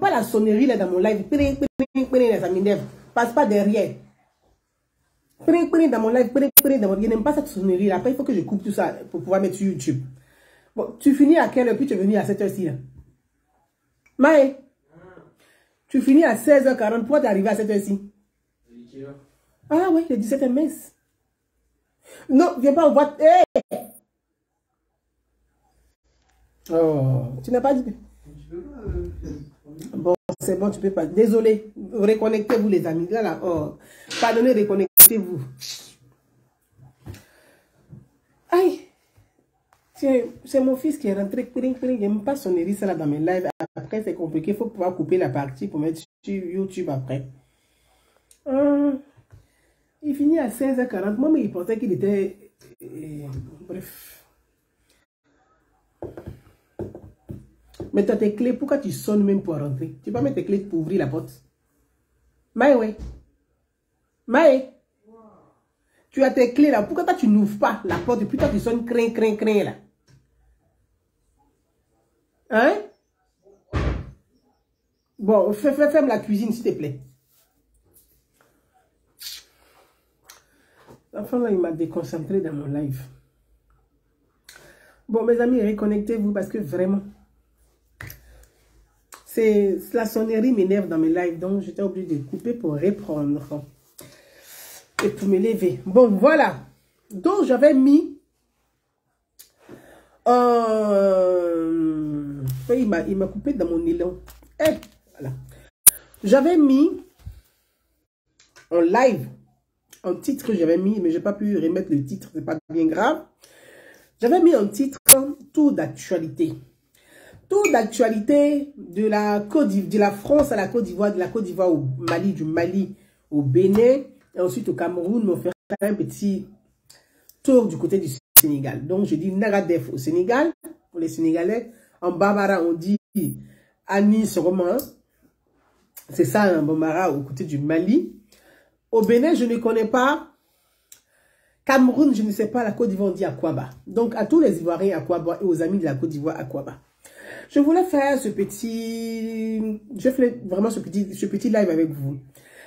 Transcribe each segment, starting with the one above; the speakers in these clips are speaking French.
pas la sonnerie là dans mon live. Ça m'énerve. Passe pas derrière. Dans mon live, je n'aime pas cette sonnerie là. Après, il faut que je coupe tout ça pour pouvoir mettre sur YouTube. Bon, tu finis à quelle heure, puis tu es venu à cette heure-ci là? Maë, tu finis à 16h40, pourquoi tu es arrivé à cette heure-ci? Ah oui, le 17 messe. Non, viens pas, on voit. Hey! Oh, tu n'as pas dit. Bon, c'est bon, tu peux pas. Désolé, reconnectez-vous les amis. Là, là, oh. Pardonnez, reconnectez-vous. Aïe. C'est mon fils qui est rentré. Il n'aime pas sonnerie ça là dans mes lives. Après, c'est compliqué. Il faut pouvoir couper la partie pour mettre sur YouTube après. Il finit à 16h40. Moi, mais il pensait qu'il était... bref. Mais tu as tes clés. Pourquoi tu sonnes même pour rentrer? Tu peux mettre tes clés pour ouvrir la porte. Maë, ouais. Maë. Tu as tes clés là. Pourquoi toi, tu n'ouvres pas la porte et puis toi, tu sonnes crin là? Hein? Bon, ferme la cuisine, s'il te plaît. L'enfant là, il m'a déconcentré dans mon live. Bon, mes amis, reconnectez-vous parce que vraiment, la sonnerie m'énerve dans mes lives. Donc, j'étais obligée de couper pour reprendre. Et pour me lever. Bon, voilà. Donc, j'avais mis... il m'a coupé dans mon élan. Voilà. J'avais mis en live un titre que j'avais mis, mais je n'ai pas pu remettre le titre, c'est pas bien grave. J'avais mis un titre tour d'actualité. Tour d'actualité de la France à la Côte d'Ivoire, de la Côte d'Ivoire au Mali, du Mali au Bénin, et ensuite au Cameroun, mais on fait un petit tour du côté du Sénégal. Donc je dis Nagadef au Sénégal, pour les Sénégalais. En Bambara, on dit Anis Romain. C'est ça, en Bambara, au côté du Mali. Au Bénin, je ne connais pas. Cameroun, je ne sais pas. La Côte d'Ivoire, on dit Akwaba. Donc, à tous les Ivoiriens Akwaba et aux amis de la Côte d'Ivoire Akwaba. Je voulais faire ce petit... Je fais vraiment ce petit live avec vous.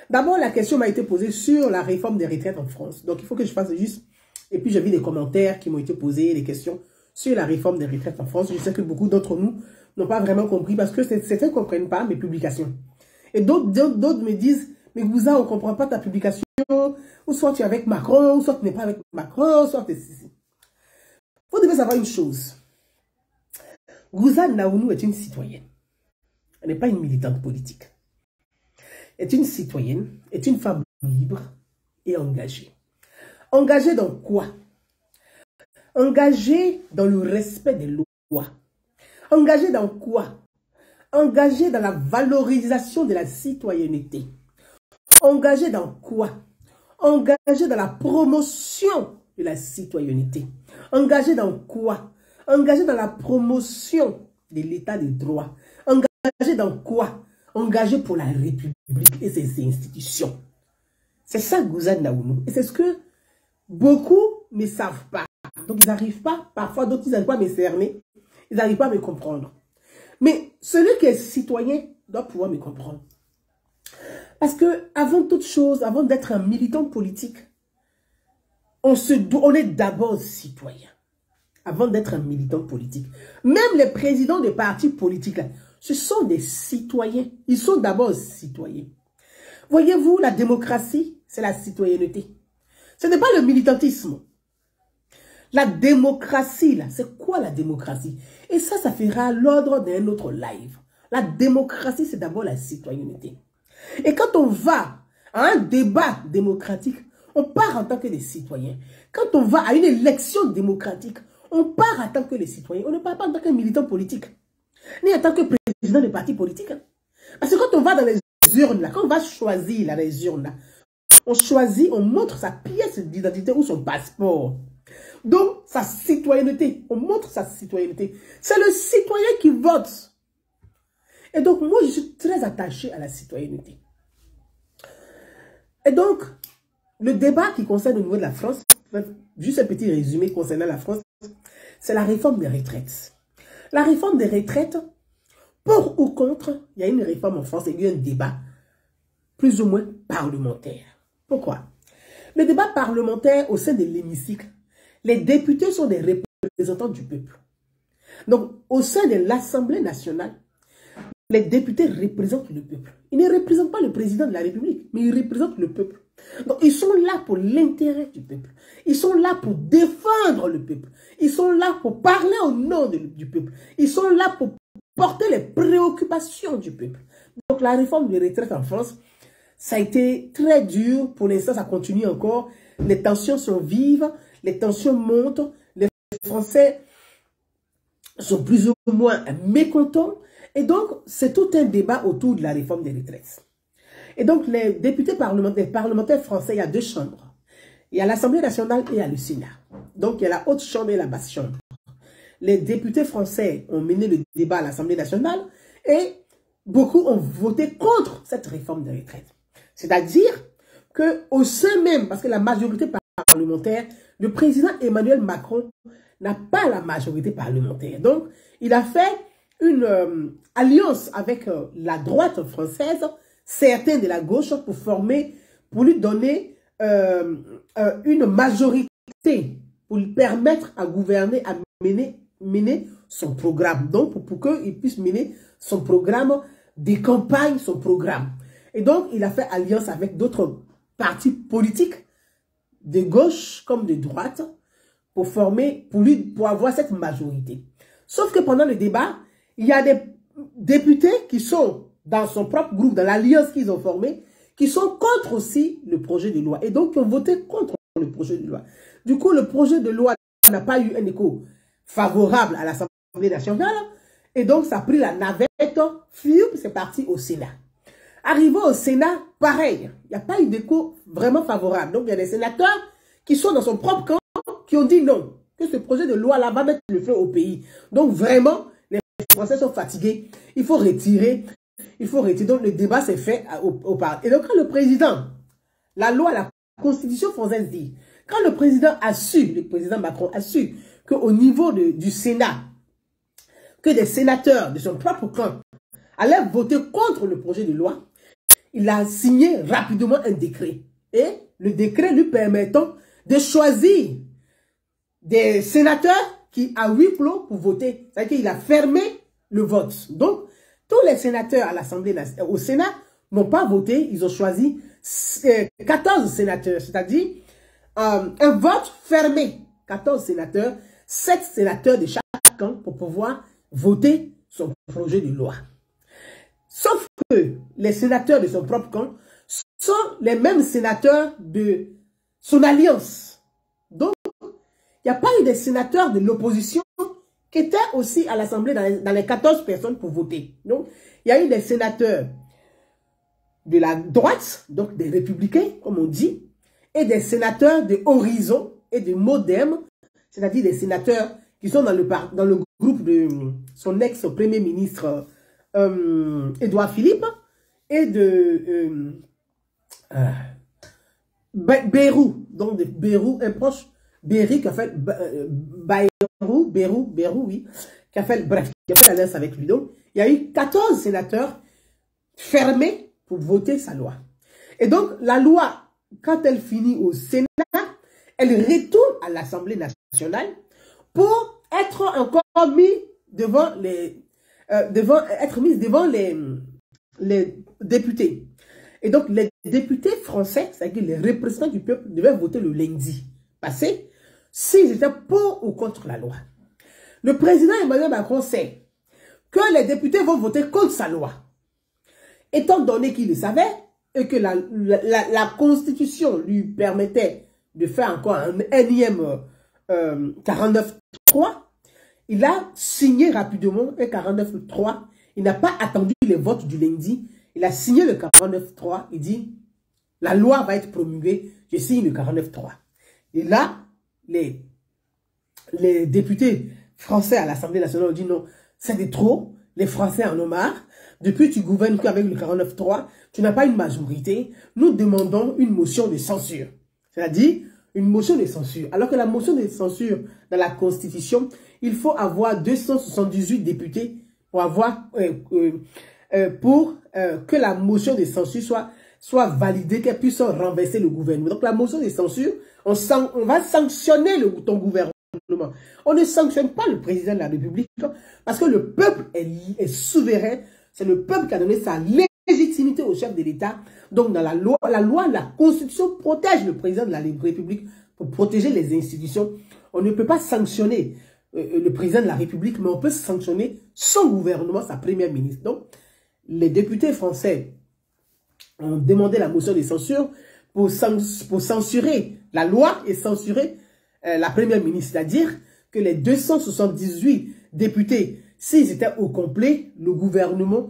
D'abord, la question m'a été posée sur la réforme des retraites en France. Donc, il faut que je fasse juste... Et puis, j'ai vu des commentaires qui m'ont été posés, des questions sur la réforme des retraites en France. Je sais que beaucoup d'entre nous n'ont pas vraiment compris parce que certains ne comprennent pas mes publications. Et d'autres me disent, mais Gouza, on ne comprend pas ta publication. Ou soit tu es avec Macron, ou soit tu n'es pas avec Macron, soit tu es ici. Vous devez savoir une chose. Gouza Naounou est une citoyenne. Elle n'est pas une militante politique. Elle est une citoyenne, est une femme libre et engagée. Engagée dans quoi? Engagée dans le respect des lois. Engagée dans quoi? Engagée dans la valorisation de la citoyenneté. Engagée dans quoi? Engagée dans la promotion de la citoyenneté. Engagée dans quoi? Engagée dans la promotion de l'état de droit. Engagée dans quoi? Engagée pour la République et ses institutions. C'est ça Gouza Naounou. Et c'est ce que beaucoup ne savent pas. Donc ils n'arrivent pas, parfois d'autres ils n'arrivent pas à me cerner. Ils n'arrivent pas à me comprendre. Mais celui qui est citoyen doit pouvoir me comprendre. Parce que avant toute chose, avant d'être un militant politique, on est d'abord citoyen. Avant d'être un militant politique. Même les présidents des partis politiques, là, ce sont des citoyens. Ils sont d'abord citoyens. Voyez-vous, la démocratie, c'est la citoyenneté. Ce n'est pas le militantisme. La démocratie, là, c'est quoi la démocratie? Et ça fera l'ordre d'un autre live. La démocratie, c'est d'abord la citoyenneté. Et quand on va à un débat démocratique, on part en tant que des citoyens. Quand on va à une élection démocratique, on part en tant que les citoyens. On ne part pas en tant que militant politique, ni en tant que président de parti politique. Parce que quand on va dans les urnes, là, quand on va choisir là, les urnes, là, on choisit, on montre sa pièce d'identité ou son passeport. Donc, sa citoyenneté. On montre sa citoyenneté. C'est le citoyen qui vote. Et donc, moi, je suis très attachée à la citoyenneté. Et donc, le débat qui concerne au niveau de la France, juste un petit résumé concernant la France, c'est la réforme des retraites. La réforme des retraites pour ou contre, il y a une réforme en France et il y a un débat plus ou moins parlementaire. Pourquoi? Le débat parlementaire au sein de l'hémicycle, les députés sont des représentants du peuple. Donc, au sein de l'Assemblée nationale, les députés représentent le peuple. Ils ne représentent pas le président de la République, mais ils représentent le peuple. Donc, ils sont là pour l'intérêt du peuple. Ils sont là pour défendre le peuple. Ils sont là pour parler au nom du peuple. Ils sont là pour porter les préoccupations du peuple. Donc, la réforme des retraites en France, ça a été très dur. Pour l'instant, ça continue encore. Les tensions sont vives. Les tensions montent. Les Français sont plus ou moins mécontents. Et donc, c'est tout un débat autour de la réforme des retraites. Et donc, les députés parlementaires français, il y a deux chambres. Il y a l'Assemblée nationale et il y a le Sénat. Donc, il y a la haute chambre et la basse chambre. Les députés français ont mené le débat à l'Assemblée nationale et beaucoup ont voté contre cette réforme des retraites. C'est-à-dire qu'au sein même, parce que la majorité parlementaire, le président Emmanuel Macron n'a pas la majorité parlementaire. Donc, il a fait une alliance avec la droite française, certains de la gauche, pour lui donner une majorité, pour lui permettre à gouverner, à mener son programme. Donc, pour qu'il puisse mener son programme des campagnes, son programme. Et donc, il a fait alliance avec d'autres partis politiques, de gauche comme de droite, pour avoir cette majorité. Sauf que pendant le débat, il y a des députés qui sont dans son propre groupe, dans l'alliance qu'ils ont formée, qui sont contre aussi le projet de loi. Et donc, qui ont voté contre le projet de loi. Du coup, le projet de loi n'a pas eu un écho favorable à l'Assemblée nationale. Et donc, ça a pris la navette, c'est parti au Sénat. Arrivé au Sénat, pareil, il n'y a pas eu d'écho vraiment favorable. Donc, il y a des sénateurs qui sont dans son propre camp, qui ont dit non, que ce projet de loi-là va mettre le feu au pays. Donc, vraiment, les Français sont fatigués. Il faut retirer. Donc, le débat s'est fait au Parlement. Et donc, quand le président, la loi, la Constitution française dit, quand le président Macron a su qu'au niveau du Sénat, que des sénateurs de son propre camp allaient voter contre le projet de loi, il a signé rapidement un décret. Et le décret lui permettant de choisir des sénateurs qui a huis clos pour voter. C'est-à-dire qu'il a fermé le vote. Donc, tous les sénateurs à l'Assemblée nationale, au Sénat, n'ont pas voté. Ils ont choisi 14 sénateurs. C'est-à-dire un vote fermé. 14 sénateurs, 7 sénateurs de chaque camp pour pouvoir voter son projet de loi. Sauf que les sénateurs de son propre camp sont les mêmes sénateurs de son alliance. Donc, il n'y a pas eu des sénateurs de l'opposition qui étaient aussi à l'Assemblée dans les 14 personnes pour voter. Donc, il y a eu des sénateurs de la droite, donc des républicains, comme on dit, et des sénateurs de Horizon et de Modem, c'est-à-dire des sénateurs qui sont dans le groupe de son ex-premier ministre Édouard Philippe et de Bayrou, donc de Bayrou, un proche Berry qui a fait Bayrou, oui, qui a fait l'alliance avec lui. Donc, il y a eu 14 sénateurs fermés pour voter sa loi. Et donc, la loi, quand elle finit au Sénat, elle retourne à l'Assemblée nationale pour être encore mise devant les députés. Et donc, les députés français, c'est-à-dire les représentants du peuple, devaient voter le lundi passé s'ils étaient pour ou contre la loi. Le président Emmanuel Macron sait que les députés vont voter contre sa loi. Étant donné qu'il le savait et que la Constitution lui permettait de faire encore un énième 49.3, il a signé rapidement un 49.3. Il n'a pas attendu les votes du lundi. Il a signé le 49.3. Il dit, la loi va être promulguée. Je signe le 49.3. Et là, les députés français à l'Assemblée nationale ont dit non, c'est de trop. Les Français en ont marre. Depuis, tu gouvernes qu'avec le 49.3. Tu n'as pas une majorité. Nous demandons une motion de censure. C'est-à-dire, une motion de censure. Alors que la motion de censure dans la Constitution, il faut avoir 278 députés pour avoir, que la motion de censure soit validée, qu'elle puisse renverser le gouvernement. Donc la motion de censure, on va sanctionner ton gouvernement. On ne sanctionne pas le président de la République parce que le peuple est souverain. C'est le peuple qui a donné sa légitimité au chef de l'État. Donc dans la loi, la Constitution protège le président de la République pour protéger les institutions. On ne peut pas sanctionner le président de la République, mais on peut sanctionner son gouvernement, sa première ministre. Donc les députés français ont demandé la motion de censure pour censurer la loi et censurer la première ministre, c'est-à-dire que les 278 députés, s'ils étaient au complet, le gouvernement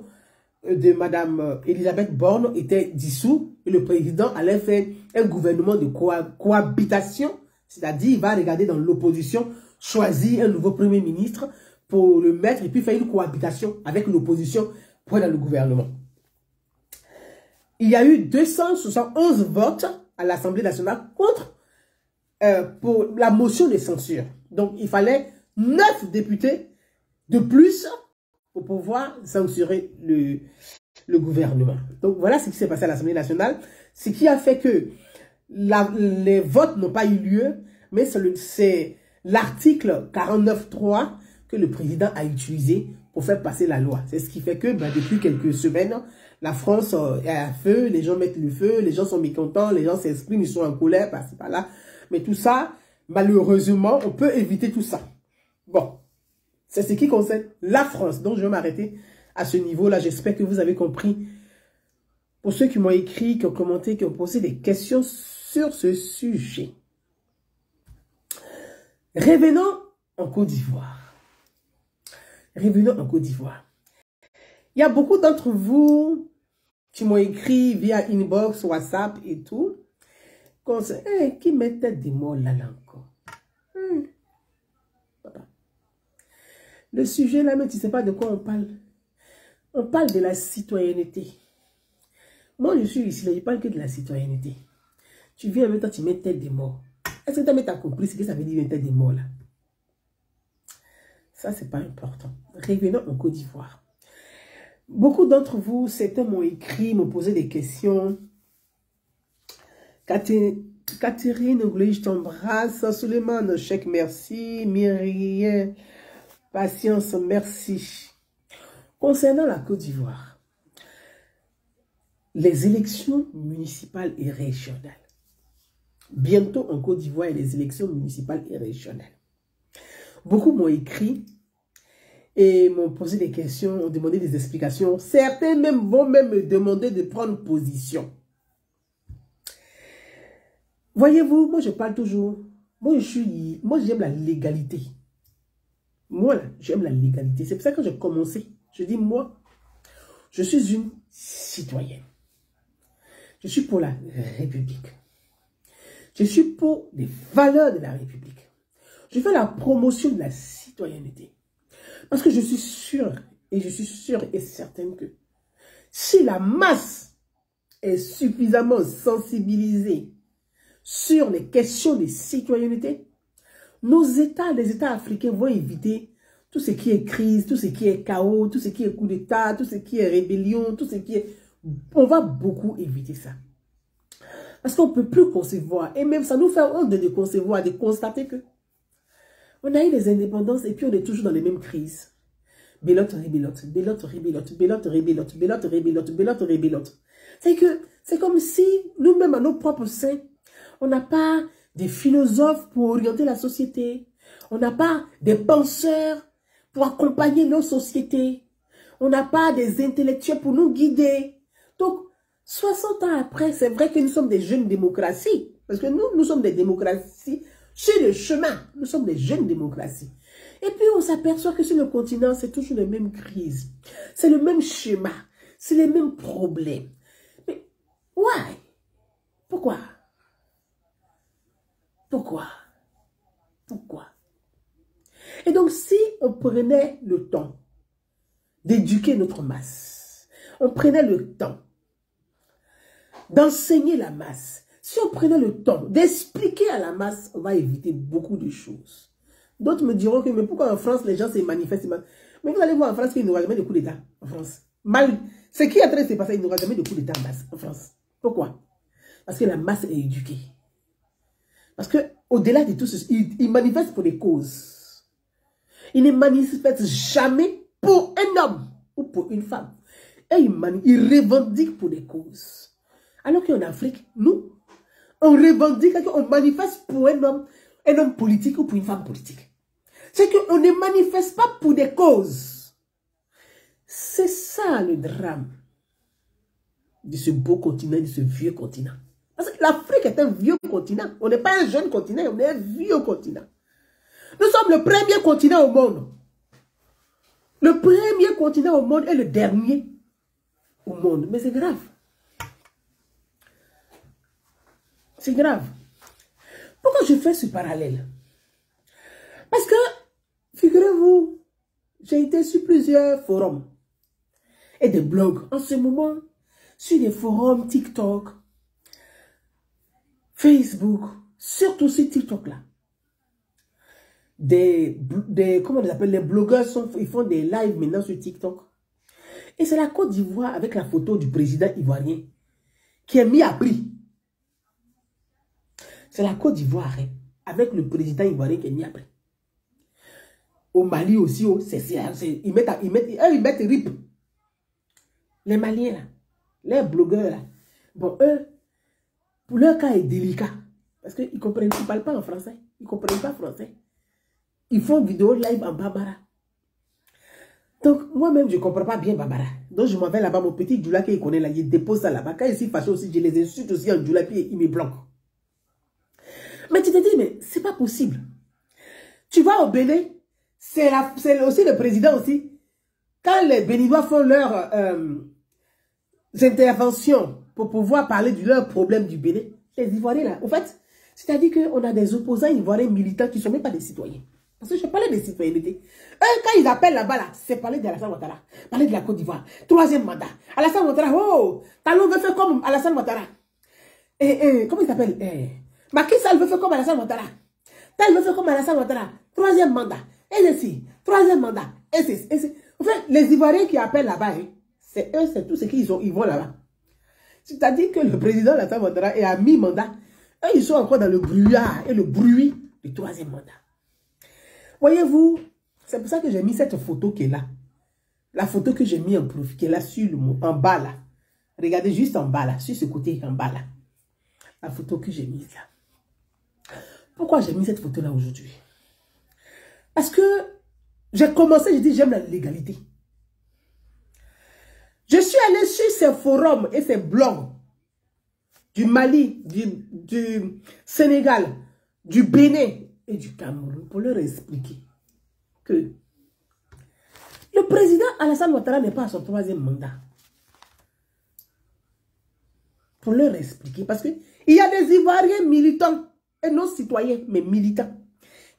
de Mme Elisabeth Borne était dissous et le président allait faire un gouvernement de cohabitation, c'est-à-dire il va regarder dans l'opposition, choisir un nouveau premier ministre pour le mettre et puis faire une cohabitation avec l'opposition pour être dans le gouvernement. Il y a eu 271 votes à l'Assemblée nationale contre pour la motion de censure. Donc, il fallait 9 députés de plus pour pouvoir censurer le gouvernement. Donc, voilà ce qui s'est passé à l'Assemblée nationale. Ce qui a fait que les votes n'ont pas eu lieu, mais c'est l'article 49.3 que le président a utilisé pour faire passer la loi. C'est ce qui fait que depuis quelques semaines, la France est à feu, les gens mettent le feu, les gens sont mécontents, les gens s'expriment, ils sont en colère, par-ci, par-là. Mais tout ça, malheureusement, on peut éviter tout ça. Bon, c'est ce qui concerne la France. Donc, je vais m'arrêter à ce niveau-là. J'espère que vous avez compris. Pour ceux qui m'ont écrit, qui ont commenté, qui ont posé des questions sur ce sujet. Revenons en Côte d'Ivoire. Revenons en Côte d'Ivoire. Il y a beaucoup d'entre vous qui m'ont écrit via inbox, WhatsApp et tout. Qui mettait des mots là encore. Papa. Le sujet là, mais tu ne sais pas de quoi on parle. On parle de la citoyenneté. Moi, je suis ici, là, je ne parle que de la citoyenneté. Tu viens en même temps, tu mets tête des morts. Est-ce que tu as compris ce que ça veut dire tête des morts là? Ça, c'est pas important. Revenons en Côte d'Ivoire. Beaucoup d'entre vous, certains m'ont écrit, m'ont posé des questions. Catherine, je t'embrasse. Suleiman, chèque, merci. Myriam, patience, merci. Concernant la Côte d'Ivoire, les élections municipales et régionales. Bientôt en Côte d'Ivoire, il y a les élections municipales et régionales. Beaucoup m'ont écrit et m'ont posé des questions, ont demandé des explications. Certains même vont même me demander de prendre position. Voyez-vous, moi je parle toujours. Moi j'aime la légalité. Moi j'aime la légalité. C'est pour ça que j'ai commencé. Je dis moi, je suis une citoyenne. Je suis pour la République. Je suis pour les valeurs de la République. Je fais la promotion de la citoyenneté. Parce que je suis sûre et certaine que si la masse est suffisamment sensibilisée sur les questions de citoyenneté, les États africains vont éviter tout ce qui est crise, tout ce qui est chaos, tout ce qui est coup d'État, tout ce qui est rébellion, tout ce qui est... On va beaucoup éviter ça. Parce qu'on ne peut plus concevoir, et même ça nous fait honte de concevoir, de constater que on a eu les indépendances et puis on est toujours dans les mêmes crises. Bélote, rébelote, bélote, rébelote, bélote, rébelote, bélote, rébelote, bélote, rébelote. C'est comme si nous-mêmes à nos propres seins, on n'a pas des philosophes pour orienter la société. On n'a pas des penseurs pour accompagner nos sociétés. On n'a pas des intellectuels pour nous guider. Donc, 60 ans après, c'est vrai que nous sommes des jeunes démocraties. Parce que nous sommes des démocraties sur le chemin. Nous sommes des jeunes démocraties. Et puis, on s'aperçoit que sur le continent, c'est toujours les mêmes crises. C'est le même schéma. C'est les mêmes problèmes. Mais, why? Pourquoi? Pourquoi? Pourquoi? Et donc, si on prenait le temps d'éduquer notre masse, on prenait le temps d'enseigner la masse, si on prenait le temps d'expliquer à la masse, on va éviter beaucoup de choses. D'autres me diront que, mais pourquoi en France, les gens se manifestent? Mais vous allez voir en France qu'il n'y aura jamais de coup d'État en France. Mal, ce qui est en train de se passer, il n'y aura jamais de coup d'État en France. Pourquoi? Parce que la masse est éduquée. Parce qu'au-delà de tout ceci, ils manifestent pour des causes. Ils ne manifestent jamais pour un homme ou pour une femme. Et ils revendiquent pour des causes. Alors qu'en Afrique, nous, on revendique, on manifeste pour un homme politique ou pour une femme politique. C'est qu'on ne manifeste pas pour des causes. C'est ça le drame de ce beau continent, de ce vieux continent. Parce que l'Afrique est un vieux continent. On n'est pas un jeune continent, on est un vieux continent. Nous sommes le premier continent au monde. Le premier continent au monde et le dernier au monde. Mais c'est grave. C'est grave. Pourquoi je fais ce parallèle? Parce que, figurez-vous, j'ai été sur plusieurs forums et des blogs. En ce moment, sur des forums TikTok, Facebook, surtout sur TikTok là. Comment on les appelle, les blogueurs, ils font des lives maintenant sur TikTok. Et c'est la Côte d'Ivoire avec la photo du président ivoirien qui est mis à prix. C'est la Côte d'Ivoire avec le président ivoirien qui est mis à prix. Au Mali aussi, ils mettent RIP. Les Maliens là, les blogueurs là. Bon, eux, pour leur cas est délicat. Parce qu'ils ne comprennent, ils ne parlent pas en français. Ils ne comprennent pas français. Ils font vidéo live en Bambara. Donc, moi-même, je ne comprends pas bien Bambara. Donc, je m'en vais là-bas, mon petit Djoula qui connaît là, il dépose ça là-bas. Quand il s'est fâché aussi, je les insulte aussi en Djoula, puis il me bloque. Mais tu te dis, mais c'est pas possible. Tu vas au Bénin, c'est aussi le président aussi. Quand les Béninois font leurs interventions pour pouvoir parler de leurs problèmes du Bénin, les Ivoiriens là, en fait, c'est-à-dire qu'on a des opposants ivoiriens militants qui ne sont même pas des citoyens. Parce que je parlais de citoyenneté. Eux, quand ils appellent là-bas, là, c'est parler d'Alassane Ouattara, parler de la Côte d'Ivoire, 3e mandat. Alassane Ouattara, oh, Talon veut faire comme Alassane Ouattara. Comment il s'appelle? Macky Sall veut faire comme Alassane Ouattara. Tel veut faire comme Alassane Ouattara, 3e mandat. Et ceci, 3e mandat. Et c'est. En fait, les Ivoiriens qui appellent là-bas, c'est eux, c'est tout ce qu'ils ont, ils vont là-bas. C'est-à-dire que le président Alassane Ouattara est à mi-mandat. Eux, ils sont encore dans le brouillard et le bruit du 3e mandat. Voyez-vous, c'est pour ça que j'ai mis cette photo qui est là. La photo que j'ai mis en profil, qui est là sur en bas là. Regardez juste en bas là, sur ce côté en bas là. La photo que j'ai mise là. Pourquoi j'ai mis cette photo là aujourd'hui? Parce que j'ai commencé, j'ai dit j'aime la légalité. Je suis allé sur ces forums et ces blogs du Mali, du Sénégal, du Bénin et du Cameroun pour leur expliquer que le président Alassane Ouattara n'est pas à son 3e mandat. Pour leur expliquer, parce qu'il y a des Ivoiriens militants, et non citoyens, mais militants,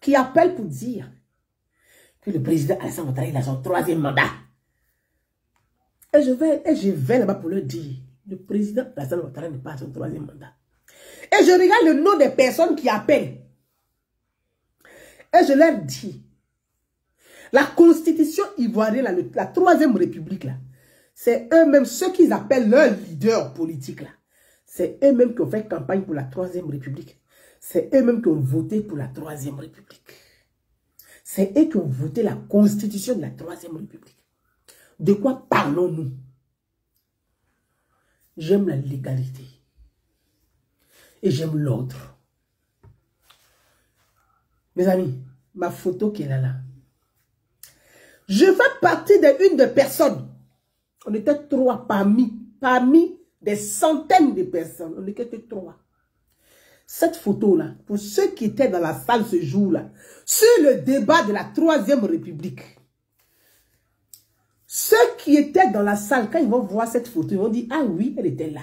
qui appellent pour dire que le président Alassane Ouattara est à son 3e mandat. Et je vais là-bas pour leur dire, le président Alassane Ouattara n'est pas à son 3e mandat. Et je regarde le nom des personnes qui appellent. Et je leur dis, la constitution ivoirienne, la 3e république, là, c'est eux-mêmes, ceux qu'ils appellent leurs leaders politiques, là. C'est eux-mêmes qui ont fait campagne pour la 3e république. C'est eux-mêmes qui ont voté pour la 3e république. C'est eux qui ont voté la constitution de la 3e république. De quoi parlons-nous? J'aime la légalité. Et j'aime l'ordre. Mes amis, ma photo qui est là. Je fais partie d'une des personnes. On était 3 parmi des centaines de personnes. On n'était que 3. Cette photo-là, pour ceux qui étaient dans la salle ce jour-là, sur le débat de la 3e République, ceux qui étaient dans la salle, quand ils vont voir cette photo, ils vont dire, ah oui, elle était là.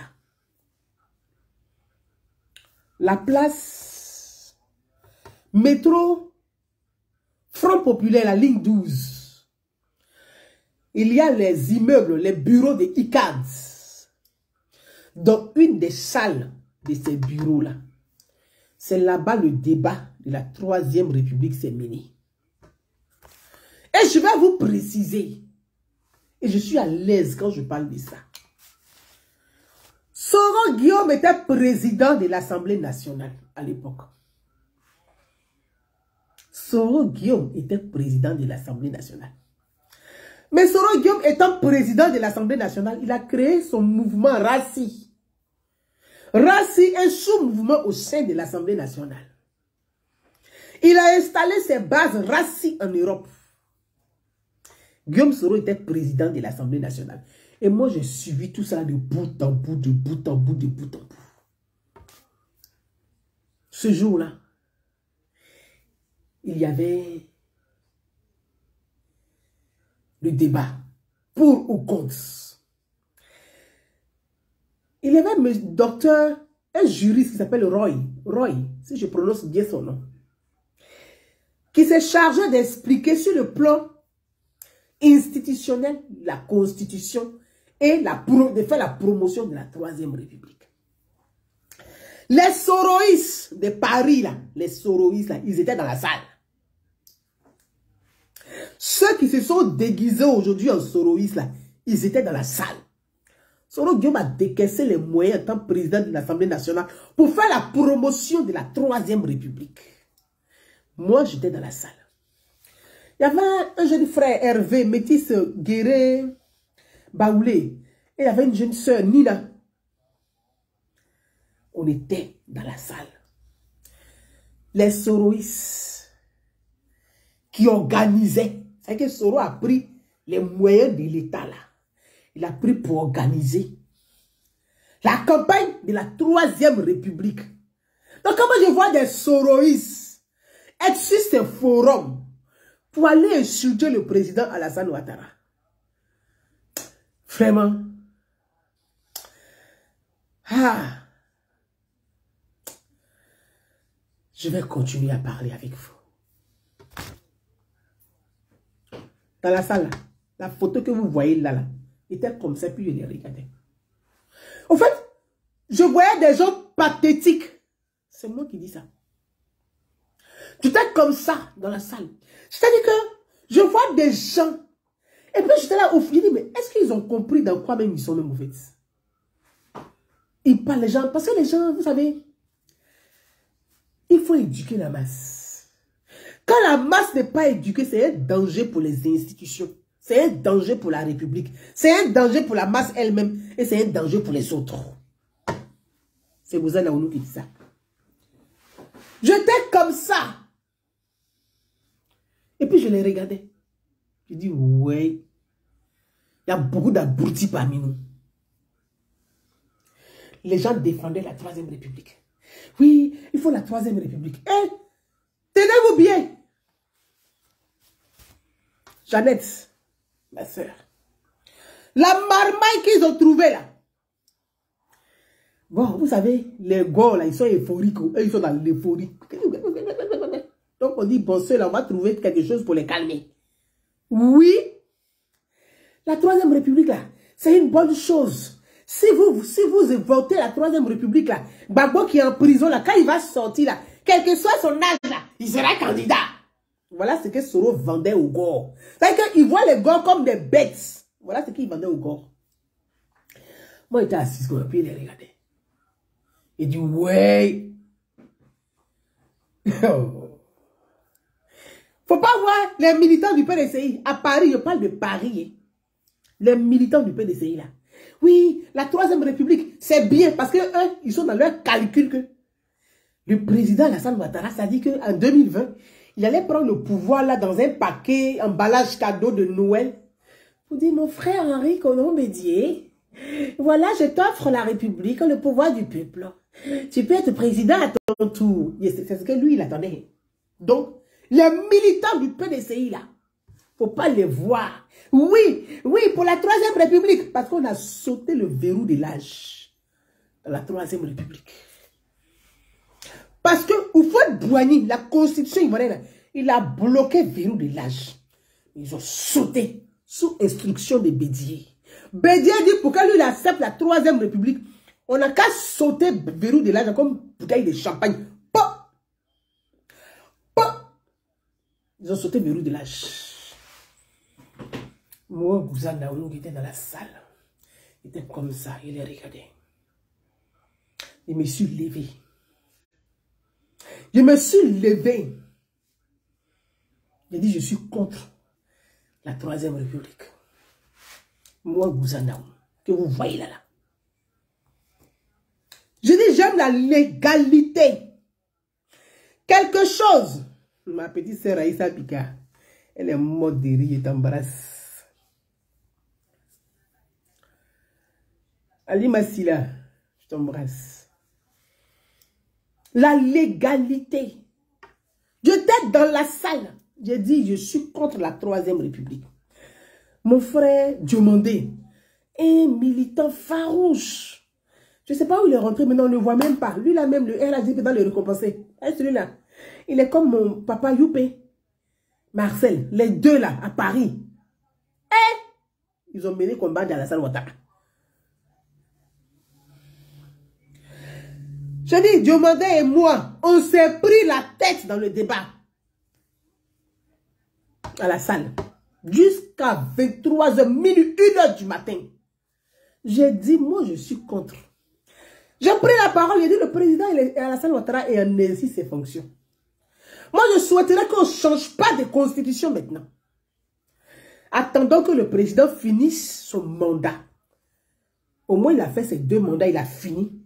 La place métro Front Populaire, la ligne 12. Il y a les immeubles, les bureaux de ICAD. Dans une des salles de ces bureaux-là, c'est là-bas le débat de la 3e République s'est mené. Et je vais vous préciser. Et je suis à l'aise quand je parle de ça. Soro Guillaume était président de l'Assemblée nationale à l'époque. Soro Guillaume était président de l'Assemblée nationale. Mais Soro Guillaume étant président de l'Assemblée nationale, il a créé son mouvement RACI. RACI est un sous-mouvement au sein de l'Assemblée nationale. Il a installé ses bases RACI en Europe. Guillaume Soro était président de l'Assemblée nationale. Et moi, j'ai suivi tout ça de bout en bout, de bout en bout, de bout en bout. Ce jour-là, il y avait le débat pour ou contre. Il y avait un docteur, un juriste qui s'appelle Roy, si je prononce bien son nom, qui s'est chargé d'expliquer sur le plan institutionnel la Constitution et de faire la promotion de la Troisième République. Les soroïstes de Paris, là, les soroïstes, là, ils étaient dans la salle. Ceux qui se sont déguisés aujourd'hui en soroïstes, là, ils étaient dans la salle. Soro Guillaume a décaissé les moyens en tant que président de l'Assemblée nationale pour faire la promotion de la Troisième République. Moi, j'étais dans la salle. Il y avait un jeune frère, Hervé, métis Guéré, Baoulé. Et il y avait une jeune sœur, Nina. On était dans la salle. Les soroïstes qui organisaient. C'est que Soro a pris les moyens de l'État là. Il a pris pour organiser la campagne de la Troisième République. Donc, comment je vois des soroïstes être sur ces forums pour aller insulter le président Alassane Ouattara? Vraiment. Je vais continuer à parler avec vous. Dans la salle, là, la photo que vous voyez là, était comme ça, puis je les regardais. En fait, je voyais des gens pathétiques. C'est moi qui dis ça. J'étais comme ça dans la salle. C'est-à-dire que je vois des gens. Et puis j'étais là au fil, je dis, mais est-ce qu'ils ont compris dans quoi même ils sont même mauvais? Ils parlent les gens, parce que les gens, vous savez, il faut éduquer la masse. Quand la masse n'est pas éduquée, c'est un danger pour les institutions. C'est un danger pour la République. C'est un danger pour la masse elle-même. Et c'est un danger pour les autres. C'est Bouza Naounou qui dit ça. J'étais comme ça. Et puis je les regardais. Je dis, ouais. Il y a beaucoup d'abrutis parmi nous. Les gens défendaient la Troisième République. Oui, il faut la Troisième République. Eh, tenez-vous bien. Jeannette, ma soeur. La marmaille qu'ils ont trouvée là. Bon, vous savez, les gars là, ils sont euphoriques. Eux, ils sont dans l'euphorie. Donc on dit, bon, ceux-là, on va trouver quelque chose pour les calmer. Oui. La Troisième République là, c'est une bonne chose. Si vous votez la Troisième République là, Gbagbo qui est en prison là, quand il va sortir là, quel que soit son âge là, il sera candidat. Voilà ce que Soro vendait aux gars. C'est-à-dire qu'il voit les gars comme des bêtes. Voilà ce qu'il vendait aux gars. Moi, j'étais assis comme puis il les regardait. Il dit, ouais. Faut pas voir les militants du PDCI. À Paris, je parle de Paris. Les militants du PDCI là. Oui, la Troisième République, c'est bien parce que eux, ils sont dans leur calcul que le président Alassane Ouattara, ça dit qu'en 2020, il allait prendre le pouvoir là dans un paquet, emballage cadeau de Noël. Vous dites, mon frère Henri Konan Bédier, voilà, je t'offre la République, le pouvoir du peuple. Tu peux être président à ton tour. C'est ce que lui, il attendait. Donc, les militants du PDCI là, faut pas les voir. Oui, oui, pour la Troisième République. Parce qu'on a sauté le verrou de l'âge. Dans la Troisième République. Parce que Houphouët-Boigny, la Constitution ivoirienne, il a bloqué le verrou de l'âge. Ils ont sauté sous instruction de Bédier. Bédier dit pour que lui il accepte la Troisième République, on n'a qu'à sauter le verrou de l'âge comme bouteille de champagne. Pop! Pop! Ils ont sauté le verrou de l'âge. Moi, Gouzanaoulou qui était dans la salle, il était comme ça, il les regardait. Je me suis levé. Je me suis levé. J'ai dit, je suis contre la Troisième République. Moi, Gouzanaoulou, que vous voyez là. Je dis, j'aime la légalité. Quelque chose. Ma petite sœur Aïssa Pika, elle est morte de rire et t'embrasse. Ali Massila, je t'embrasse. La légalité. J'étais dans la salle. J'ai dit, je suis contre la Troisième République. Mon frère Diomandé, un militant farouche. Je ne sais pas où il est rentré, mais on ne le voit même pas. Lui là même, le RAGP dans le récompensé. Celui-là, il est comme mon papa Youpé, Marcel, les deux là, à Paris. Ils ont mené combat dans la salle Ouattara. Je dis, Diomandé et moi, on s'est pris la tête dans le débat. À la salle. Jusqu'à 23h, minuit, 1h du matin. J'ai dit, moi je suis contre. J'ai pris la parole, j'ai dit, le président Alassane Ouattara est en exercice ses fonctions. Moi, je souhaiterais qu'on ne change pas de constitution maintenant. Attendons que le président finisse son mandat. Au moins, il a fait ses 2 mandats, il a fini.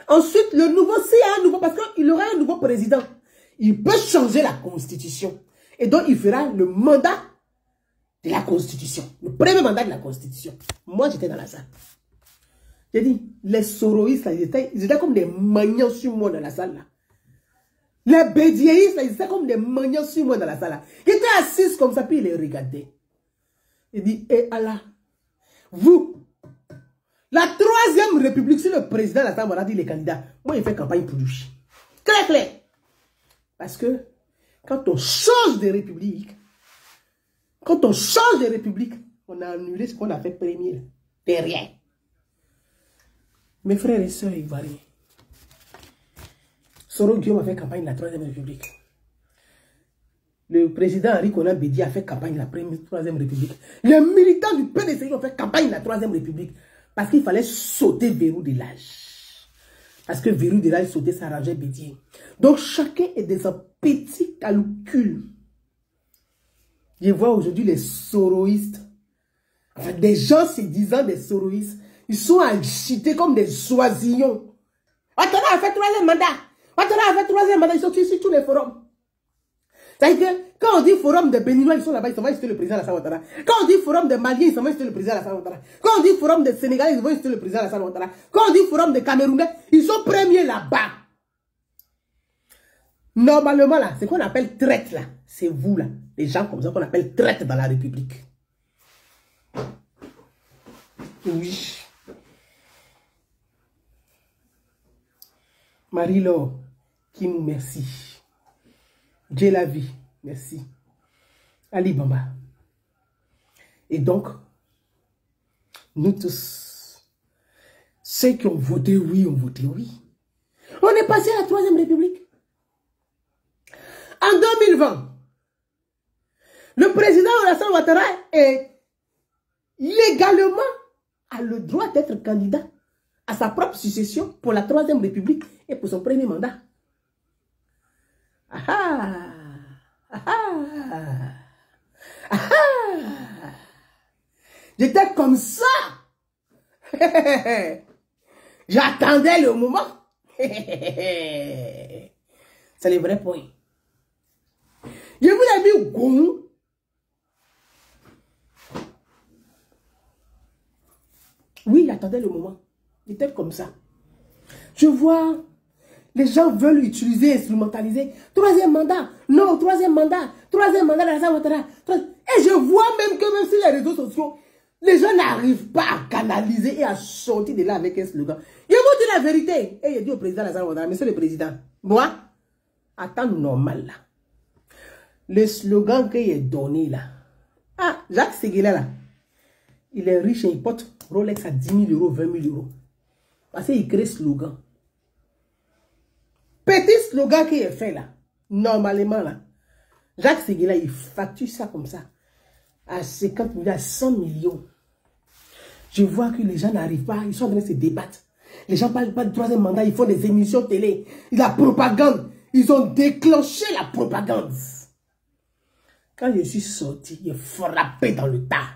Ensuite, le nouveau, s'il y a un nouveau, parce qu'il aura un nouveau président, il peut changer la constitution. Et donc, il fera le mandat de la constitution. Le premier mandat de la constitution. Moi, j'étais dans la salle. J'ai dit, les soroïstes, là, ils étaient comme des maniants sur moi dans la salle. Là. Les bédiéistes, là, ils étaient comme des maniants sur moi dans la salle. Là. Ils étaient assis comme ça, puis ils les regardaient. Il dit, eh Allah, vous, la Troisième République, si le président de la salle m'a dit les candidats, moi, il fait campagne pour lui. Très clair. Parce que, quand on change de république, on a annulé ce qu'on a fait premier. Derrière. Mes frères et sœurs ivoiriens, Soro Guillaume a fait campagne de la Troisième République. Le président Henri Konan Bédié a fait campagne de la Troisième République. Les militants du PDCI ont fait campagne de la Troisième République. Parce qu'il fallait sauter verrou de l'âge. Parce que verrou de l'âge sauter, ça arrangeait Bédié. Donc chacun est dans un petit calcul. Je vois aujourd'hui les soroïstes. Enfin, des gens se disant des soroïstes. Ils sont agités comme des oisillons. Ouattara a fait 3e mandat. Ouattara a fait 3e mandat. Ils sont sur tous les forums. C'est-à-dire que quand on dit forum des Béninois, ils sont là-bas, ils s'en vont insulter le président Alassane Ouattara. Quand on dit forum des Maliens, ils s'en vont insulter le président Alassane Ouattara. Quand on dit forum des Sénégalais, ils vont insulter le président Alassane Ouattara. Quand on dit forum des Camerounais, ils sont premiers là-bas. Normalement, là, ce qu'on appelle traite, là, c'est vous, là. Les gens comme ça qu'on appelle traite dans la République. Oui. Marie-Laure, Kim, merci. Dieu la vie, merci. Ali Bamba. Et donc, nous tous, ceux qui ont voté oui, ont voté oui. On est passé à la Troisième République. En 2020, le président Alassane Ouattara est légalement a le droit d'être candidat à sa propre succession pour la Troisième République et pour son premier mandat. Ah ah, ah ah, ah ah. J'étais comme ça. J'attendais le moment. C'est le vrai point. Je vous ai mis Goumou. Oui, j'attendais le moment. J'étais comme ça. Je vois, les gens veulent utiliser, instrumentaliser. 3e mandat. Non, 3e mandat. 3e mandat de Alassane Ouattara. Et je vois même que même sur les réseaux sociaux, les gens n'arrivent pas à canaliser et à sortir de là avec un slogan. Je vous dis la vérité. Et je dis au président Alassane Ouattara, monsieur le président, moi, attends normal là. Le slogan qu'il est donné là. Ah, Jacques Séguéla là. Il est riche et il porte Rolex à 10 000 euros, 20 000 euros. Parce qu'il crée slogan. Petit slogan qui est fait là. Normalement là. Jacques Séguéla, il facture ça comme ça. à 50 millions, à 100 millions. Je vois que les gens n'arrivent pas, ils sont en train de se débattre. Les gens ne parlent pas du troisième mandat, ils font des émissions télé. La propagande, ils ont déclenché la propagande. Quand je suis sorti, j'ai frappé dans le tas.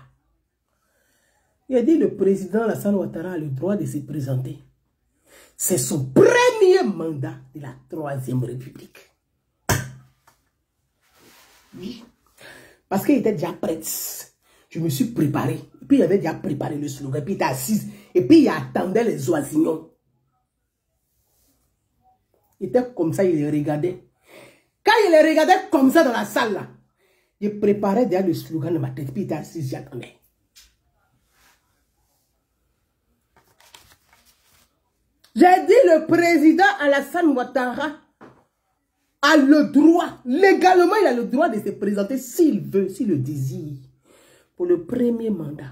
Il a dit le président Alassane Ouattara a le droit de se présenter. C'est son premier mandat de la Troisième République. Oui. Parce qu'il était déjà prêt. Je me suis préparé. Et puis il avait déjà préparé le slogan. Et puis il était assis. Et puis il attendait les oisillons. Il était comme ça, il les regardait. Quand il les regardait comme ça dans la salle, là, il préparait déjà le slogan de ma tête. Puis il était assis, j'attendais. J'ai dit le président Alassane Ouattara a le droit, légalement il a le droit de se présenter s'il veut, s'il le désire, pour le premier mandat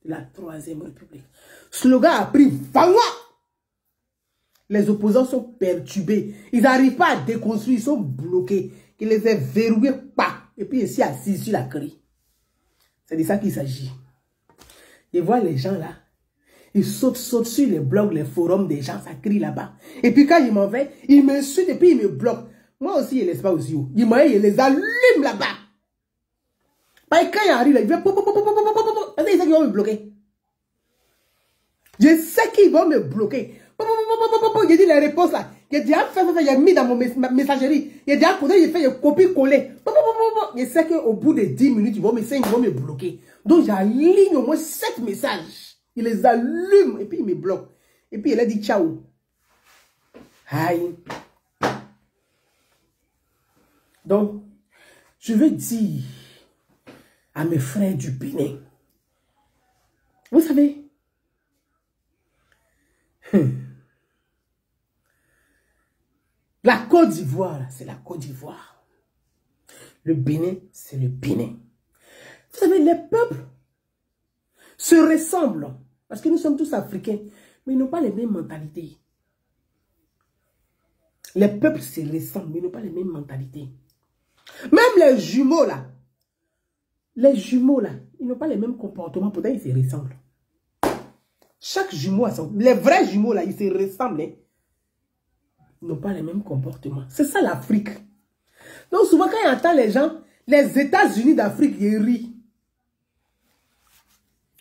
de la Troisième République. Slogan a pris Vangwa. Les opposants sont perturbés. Ils n'arrivent pas à déconstruire, ils sont bloqués. Ils les ont verrouillés, pas. Et puis ici assis sur la grille. C'est de ça qu'il s'agit. Et vois les gens là. Ils sautent sur les blogs, les forums des gens, ça crie là-bas. Et puis quand ils m'en vont, ils m'insultent et puis ils me bloquent. Moi aussi, je ne laisse pas aussi. Ils les allument là-bas. Parce que quand ils arrivent, ils vont... Parce qu'ils savent qu'ils vont me bloquer. Je sais qu'ils vont me bloquer. J'ai dit les réponses là. J'ai déjà fait, j'ai mis dans mon messagerie. J'ai déjà posé, j'ai fait, j'ai copié-collé. Je sais qu'au bout de 10 minutes, ils vont me bloquer. Donc j'aligne au moins 7 messages. Il les allume et puis il me bloque. Et puis il a dit ciao. Aïe. Donc, je veux dire à mes frères du Bénin, vous savez, la Côte d'Ivoire, c'est la Côte d'Ivoire. Le Bénin, c'est le Bénin. Vous savez, les peuples se ressemblent. Parce que nous sommes tous africains, mais ils n'ont pas les mêmes mentalités. Les peuples se ressemblent, mais ils n'ont pas les mêmes mentalités. Même les jumeaux là, ils n'ont pas les mêmes comportements, pourtant ils se ressemblent. Chaque jumeau a son... Les vrais jumeaux là, ils se ressemblent, hein. Ils n'ont pas les mêmes comportements. C'est ça l'Afrique. Donc souvent quand on entend les gens, les États-Unis d'Afrique, ils rient.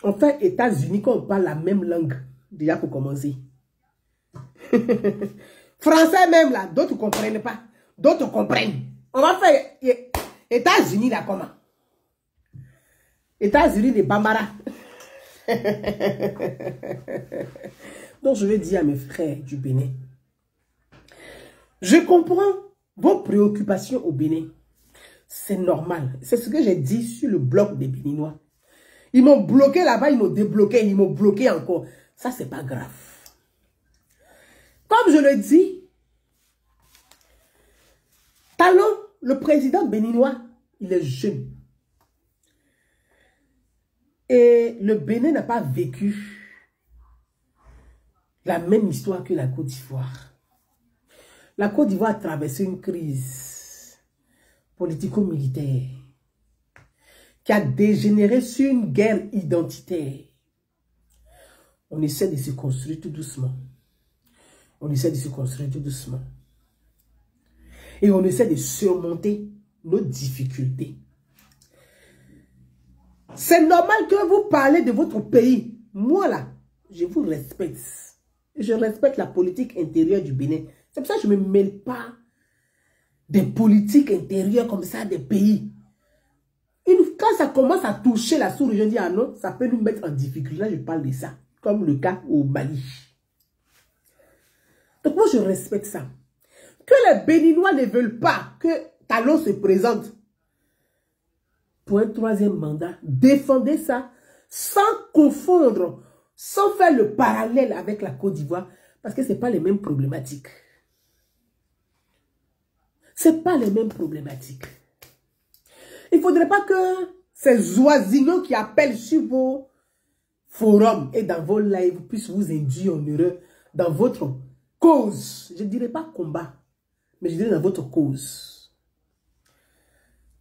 En fait, États-Unis, quand on parle la même langue, déjà pour commencer. Français même là, d'autres ne comprennent pas. D'autres comprennent. On va faire États-Unis là comment? États-Unis de Bambara. Donc je vais dire à mes frères du Bénin, je comprends vos préoccupations au Bénin. C'est normal. C'est ce que j'ai dit sur le blog des Béninois. Ils m'ont bloqué là-bas, ils m'ont débloqué, ils m'ont bloqué encore. Ça, c'est pas grave. Comme je le dis, Talon, le président béninois, il est jeune. Et le Bénin n'a pas vécu la même histoire que la Côte d'Ivoire. La Côte d'Ivoire a traversé une crise politico-militaire qui a dégénéré sur une guerre identitaire. On essaie de se construire tout doucement. On essaie de se construire tout doucement. Et on essaie de surmonter nos difficultés. C'est normal que vous parlez de votre pays. Moi là, je vous respecte. Je respecte la politique intérieure du Bénin. C'est pour ça que je ne me mêle pas des politiques intérieures comme ça des pays. Quand ça commence à toucher la sous-région, je dis ah non, ça peut nous mettre en difficulté. Là, je parle de ça, comme le cas au Mali. Donc moi, je respecte ça. Que les Béninois ne veulent pas que Talon se présente pour un troisième mandat, défendez ça sans confondre, sans faire le parallèle avec la Côte d'Ivoire, parce que ce n'est pas les mêmes problématiques. Ce n'est pas les mêmes problématiques. Il ne faudrait pas que ces oisillons qui appellent sur vos forums et dans vos lives puissent vous induire en erreur dans votre cause. Je ne dirais pas combat, mais je dirais dans votre cause.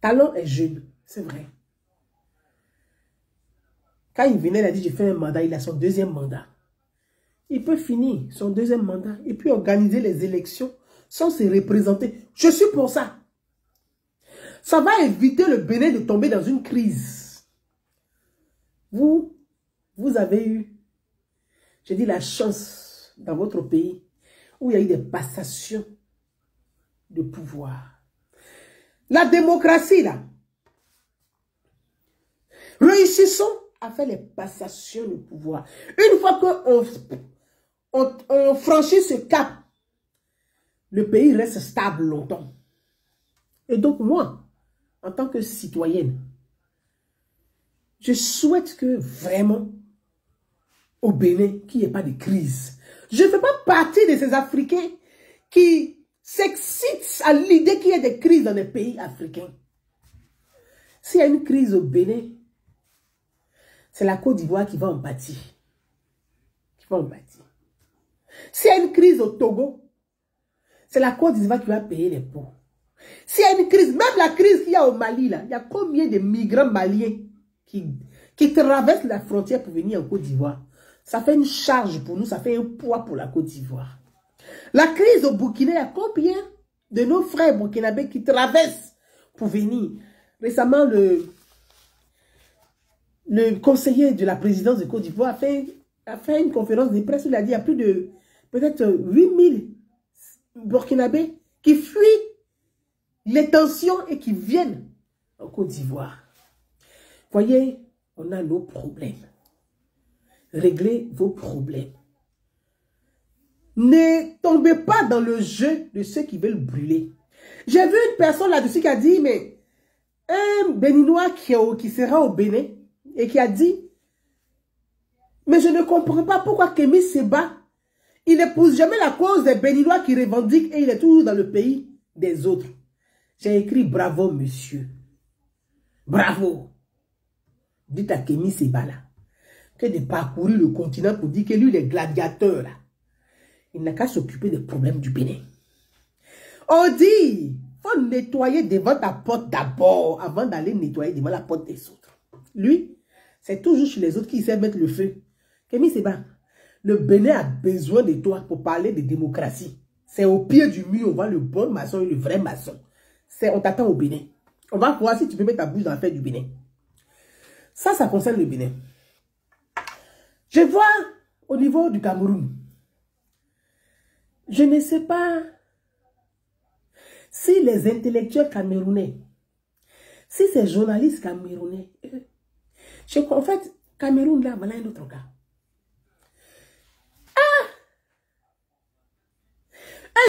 Talon est jeune, c'est vrai. Quand il venait, il a dit, j'ai fait un mandat, il a son deuxième mandat. Il peut finir son deuxième mandat et puis organiser les élections sans se représenter. Je suis pour ça. Ça va éviter le Bénin de tomber dans une crise. Vous avez eu, j'ai dit, la chance dans votre pays où il y a eu des passations de pouvoir. La démocratie, là. Réussissons à faire les passations de pouvoir. Une fois qu'on franchit ce cap, le pays reste stable longtemps. Et donc moi, en tant que citoyenne, je souhaite que vraiment, au Bénin, qu'il n'y ait pas de crise. Je ne fais pas partie de ces Africains qui s'excitent à l'idée qu'il y ait des crises dans les pays africains. S'il y a une crise au Bénin, c'est la Côte d'Ivoire qui va en pâtir. S'il y a une crise au Togo, c'est la Côte d'Ivoire qui va payer les pots. S'il y a une crise, même la crise qu'il y a au Mali, là, il y a combien de migrants maliens qui traversent la frontière pour venir en Côte d'Ivoire? Ça fait une charge pour nous, ça fait un poids pour la Côte d'Ivoire. La crise au Burkina, il y a combien de nos frères burkinabés qui traversent pour venir? Récemment, le conseiller de la présidence de Côte d'Ivoire a fait une conférence de presse où il a dit qu'il y a plus de peut-être 8000 burkinabés qui fuient les tensions et qui viennent en Côte d'Ivoire. Voyez, on a nos problèmes. Réglez vos problèmes. Ne tombez pas dans le jeu de ceux qui veulent brûler. J'ai vu une personne là-dessus qui a dit, mais un Béninois qui sera au Bénin et qui a dit, mais je ne comprends pas pourquoi Kémy Séba, il n'épouse jamais la cause des Béninois qui revendiquent et il est toujours dans le pays des autres. J'ai écrit bravo monsieur. Bravo. Dites à Kémy Séba là que de parcourir le continent pour dire que lui, les gladiateurs là, il n'a qu'à s'occuper des problèmes du Bénin. On dit, il faut nettoyer devant ta porte d'abord avant d'aller nettoyer devant la porte des autres. Lui, c'est toujours chez les autres qui savent mettre le feu. Kémy Séba, le Bénin a besoin de toi pour parler de démocratie. C'est au pied du mur, on voit le bon maçon et le vrai maçon. On t'attend au Bénin. On va voir si tu peux mettre ta bouche dans l'affaire du Bénin. Ça concerne le Bénin. Je vois au niveau du Cameroun. Je ne sais pas si les intellectuels camerounais, si ces journalistes camerounais, en fait, Cameroun là, voilà un autre cas.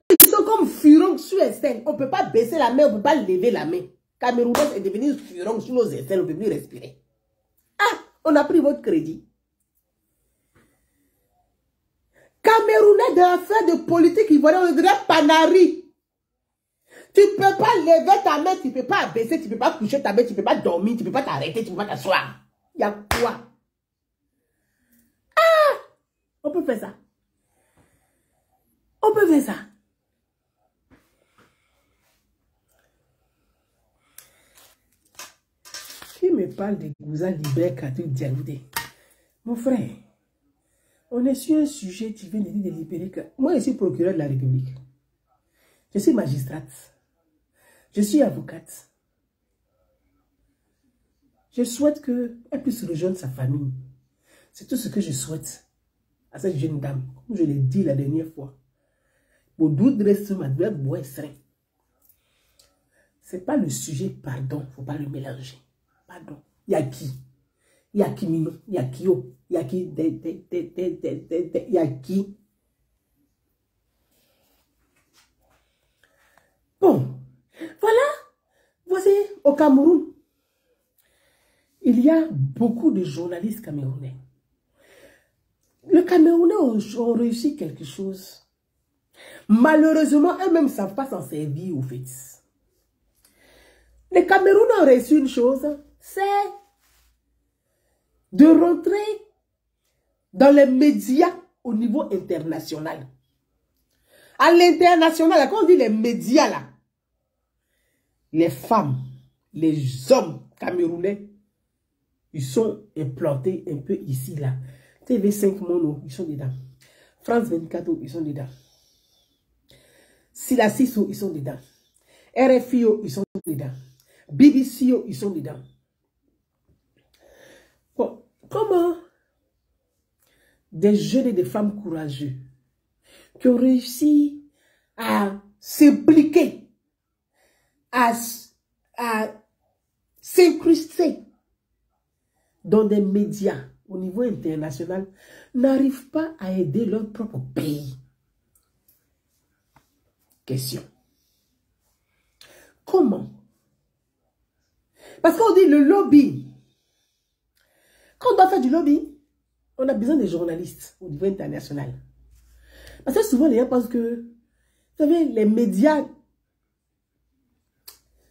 Ils sont comme furons sur Estelle. On ne peut pas baisser la main, on ne peut pas lever la main. Camerounais est devenu furons sur nos Estelle, on ne peut plus respirer. Ah, on a pris votre crédit. Camerounais de l'affaire de politique ivoirienne, on dirait Panari. Tu ne peux pas lever ta main, tu ne peux pas baisser, tu ne peux pas coucher ta main, tu ne peux pas dormir, tu ne peux pas t'arrêter, tu ne peux pas t'asseoir. Il y a quoi? Ah! On peut faire ça. On peut faire ça. Qui me parle de Gouza Libert Katou Dialoudé? Mon frère, on est sur un sujet, tu viens de dire de libérer. Moi, je suis procureur de la République. Je suis magistrate. Je suis avocate. Je souhaite qu'elle puisse rejoindre sa famille. C'est tout ce que je souhaite à cette jeune dame. Comme je l'ai dit la dernière fois. Pour doute reste ma douleur, c'est pas le sujet, pardon, il ne faut pas le mélanger. Pardon. Il y a qui? Il y a qui Mino? Il y a qui Yo? Il y a qui? Il y a qui? Bon, voilà. Voici, au Cameroun, il y a beaucoup de journalistes camerounais. Les Camerounais ont réussi quelque chose. Malheureusement, eux-mêmes ne savent pas s'en servir au fait. Les Camerounais ont réussi une chose, c'est de rentrer dans les médias au niveau international. À l'international, quand on dit les médias là, les femmes, les hommes camerounais, ils sont implantés un peu ici, là. TV5 Mono, ils sont dedans. France 24, ils sont dedans. Sila Siso, ils sont dedans. RFI, ils sont dedans. BBC, ils sont dedans. Bon, comment des jeunes et des femmes courageux qui ont réussi à s'impliquer, à s'incruster dans des médias au niveau international n'arrivent pas à aider leur propre pays? Question. Comment? Parce qu'on dit le lobby. Quand on doit faire du lobby, on a besoin des journalistes au niveau international. Parce que souvent les gens pensent que, vous savez, les médias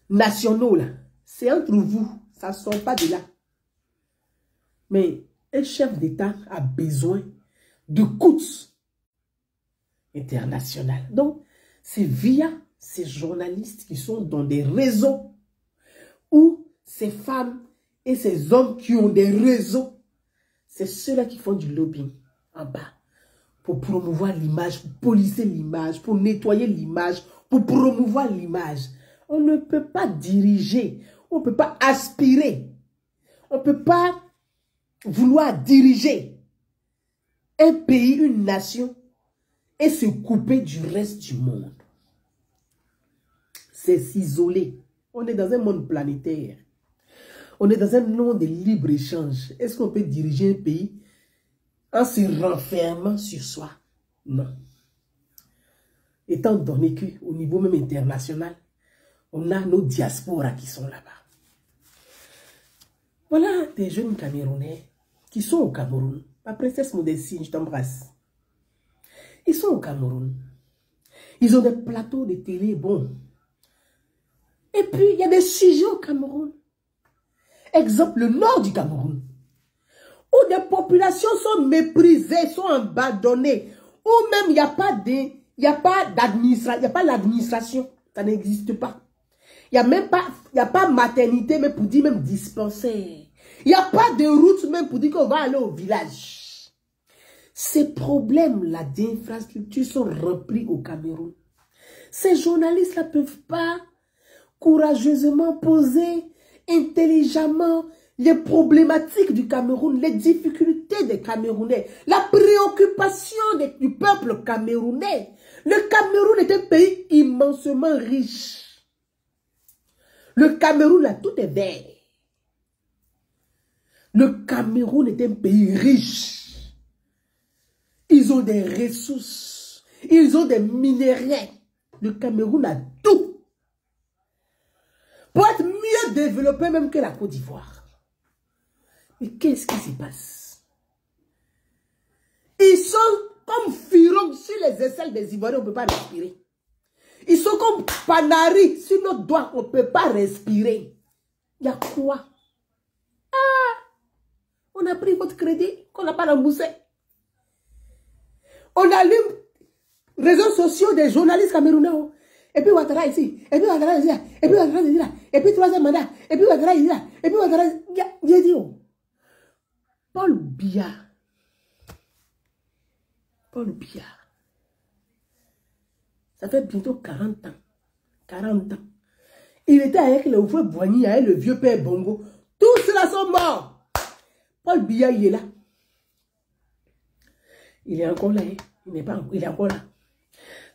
nationaux, là, c'est entre vous, ça ne sort pas de là. Mais un chef d'État a besoin de coûts internationaux. Donc, c'est via ces journalistes qui sont dans des réseaux ou ces femmes et ces hommes qui ont des réseaux. C'est ceux-là qui font du lobbying en bas pour promouvoir l'image, pour policer l'image, pour nettoyer l'image, pour promouvoir l'image. On ne peut pas diriger, on ne peut pas aspirer, on ne peut pas vouloir diriger un pays, une nation et se couper du reste du monde. C'est s'isoler. On est dans un monde planétaire. On est dans un monde de libre-échange. Est-ce qu'on peut diriger un pays en se renfermant sur soi? Non. Étant donné qu'au niveau même international, on a nos diasporas qui sont là-bas. Voilà des jeunes Camerounais qui sont au Cameroun. Ma princesse Modestine, je t'embrasse. Ils sont au Cameroun. Ils ont des plateaux de télé bons. Et puis, il y a des sujets au Cameroun. Exemple, le nord du Cameroun. Où des populations sont méprisées, sont abandonnées. Où même il n'y a pas d'administration. Il n'y a pas l'administration. Ça n'existe pas. Il n'y a pas maternité, même pour dire même dispensaire. Il n'y a pas de route même pour dire qu'on va aller au village. Ces problèmes-là d'infrastructure sont remplis au Cameroun. Ces journalistes-là ne peuvent pas courageusement poser intelligemment les problématiques du Cameroun, les difficultés des Camerounais, la préoccupation du peuple camerounais. Le Cameroun est un pays immensement riche. Le Cameroun, là, tout est vert. Le Cameroun est un pays riche. Ils ont des ressources. Ils ont des minéraux. Le Cameroun a tout. Pour être mieux développé même que la Côte d'Ivoire. Mais qu'est-ce qui se passe? Ils sont comme Firon sur les aisselles des Ivoiriens, on ne peut pas respirer. Ils sont comme Panari sur notre doigt, on ne peut pas respirer. Il y a quoi? Ah! On a pris votre crédit qu'on n'a pas remboursé. On allume les réseaux sociaux des journalistes camerounais. Et puis Ouattara ici, et puis Ouattara ici, et puis Ouattara ici, et puis troisième mandat, et puis Ouattara ici, et puis Ouattara ici. J'ai dit, oh, Paul Biya, ça fait bientôt 40 ans. 40 ans. Il était avec le vieux Boigny, avec le vieux père Bongo. Tous ceux-là sont morts. Paul Biya, il est là. Il est encore là. Il est encore là.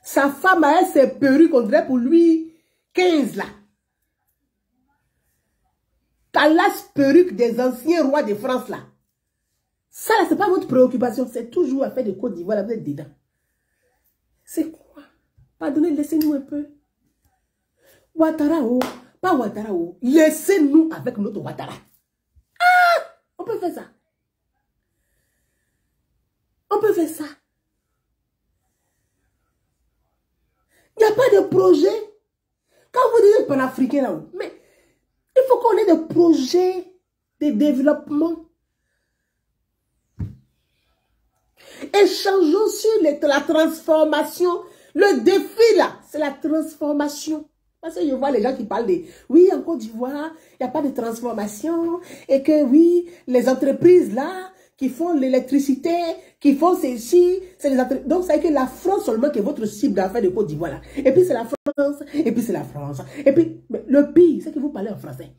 Sa femme a ses perruques, on dirait pour lui 15 là. Calas perruque des anciens rois de France là. Ça là, c'est pas votre préoccupation. C'est toujours affaire de Côte d'Ivoire, vous êtes dedans. C'est quoi? Pardonnez, laissez-nous un peu. Ouattara, oh, pas Ouattara, oh. Laissez-nous avec notre Ouattara. Ah! On peut faire ça. On peut faire ça. Il n'y a pas de projet. Quand vous dites panafricain là-haut, mais il faut qu'on ait des projets de développement. Échangeons sur la transformation. Le défi là, c'est la transformation. Parce que je vois les gens qui parlent de, oui, en Côte d'Ivoire, il n'y a pas de transformation, et que oui, les entreprises là, qui font l'électricité, qui font ceci, c'est les entreprises. Donc, c'est que la France seulement qui est votre cible d'affaires de Côte d'Ivoire là. Et puis c'est la France, et puis c'est la France. Et puis, le pire, c'est que vous parlez en français.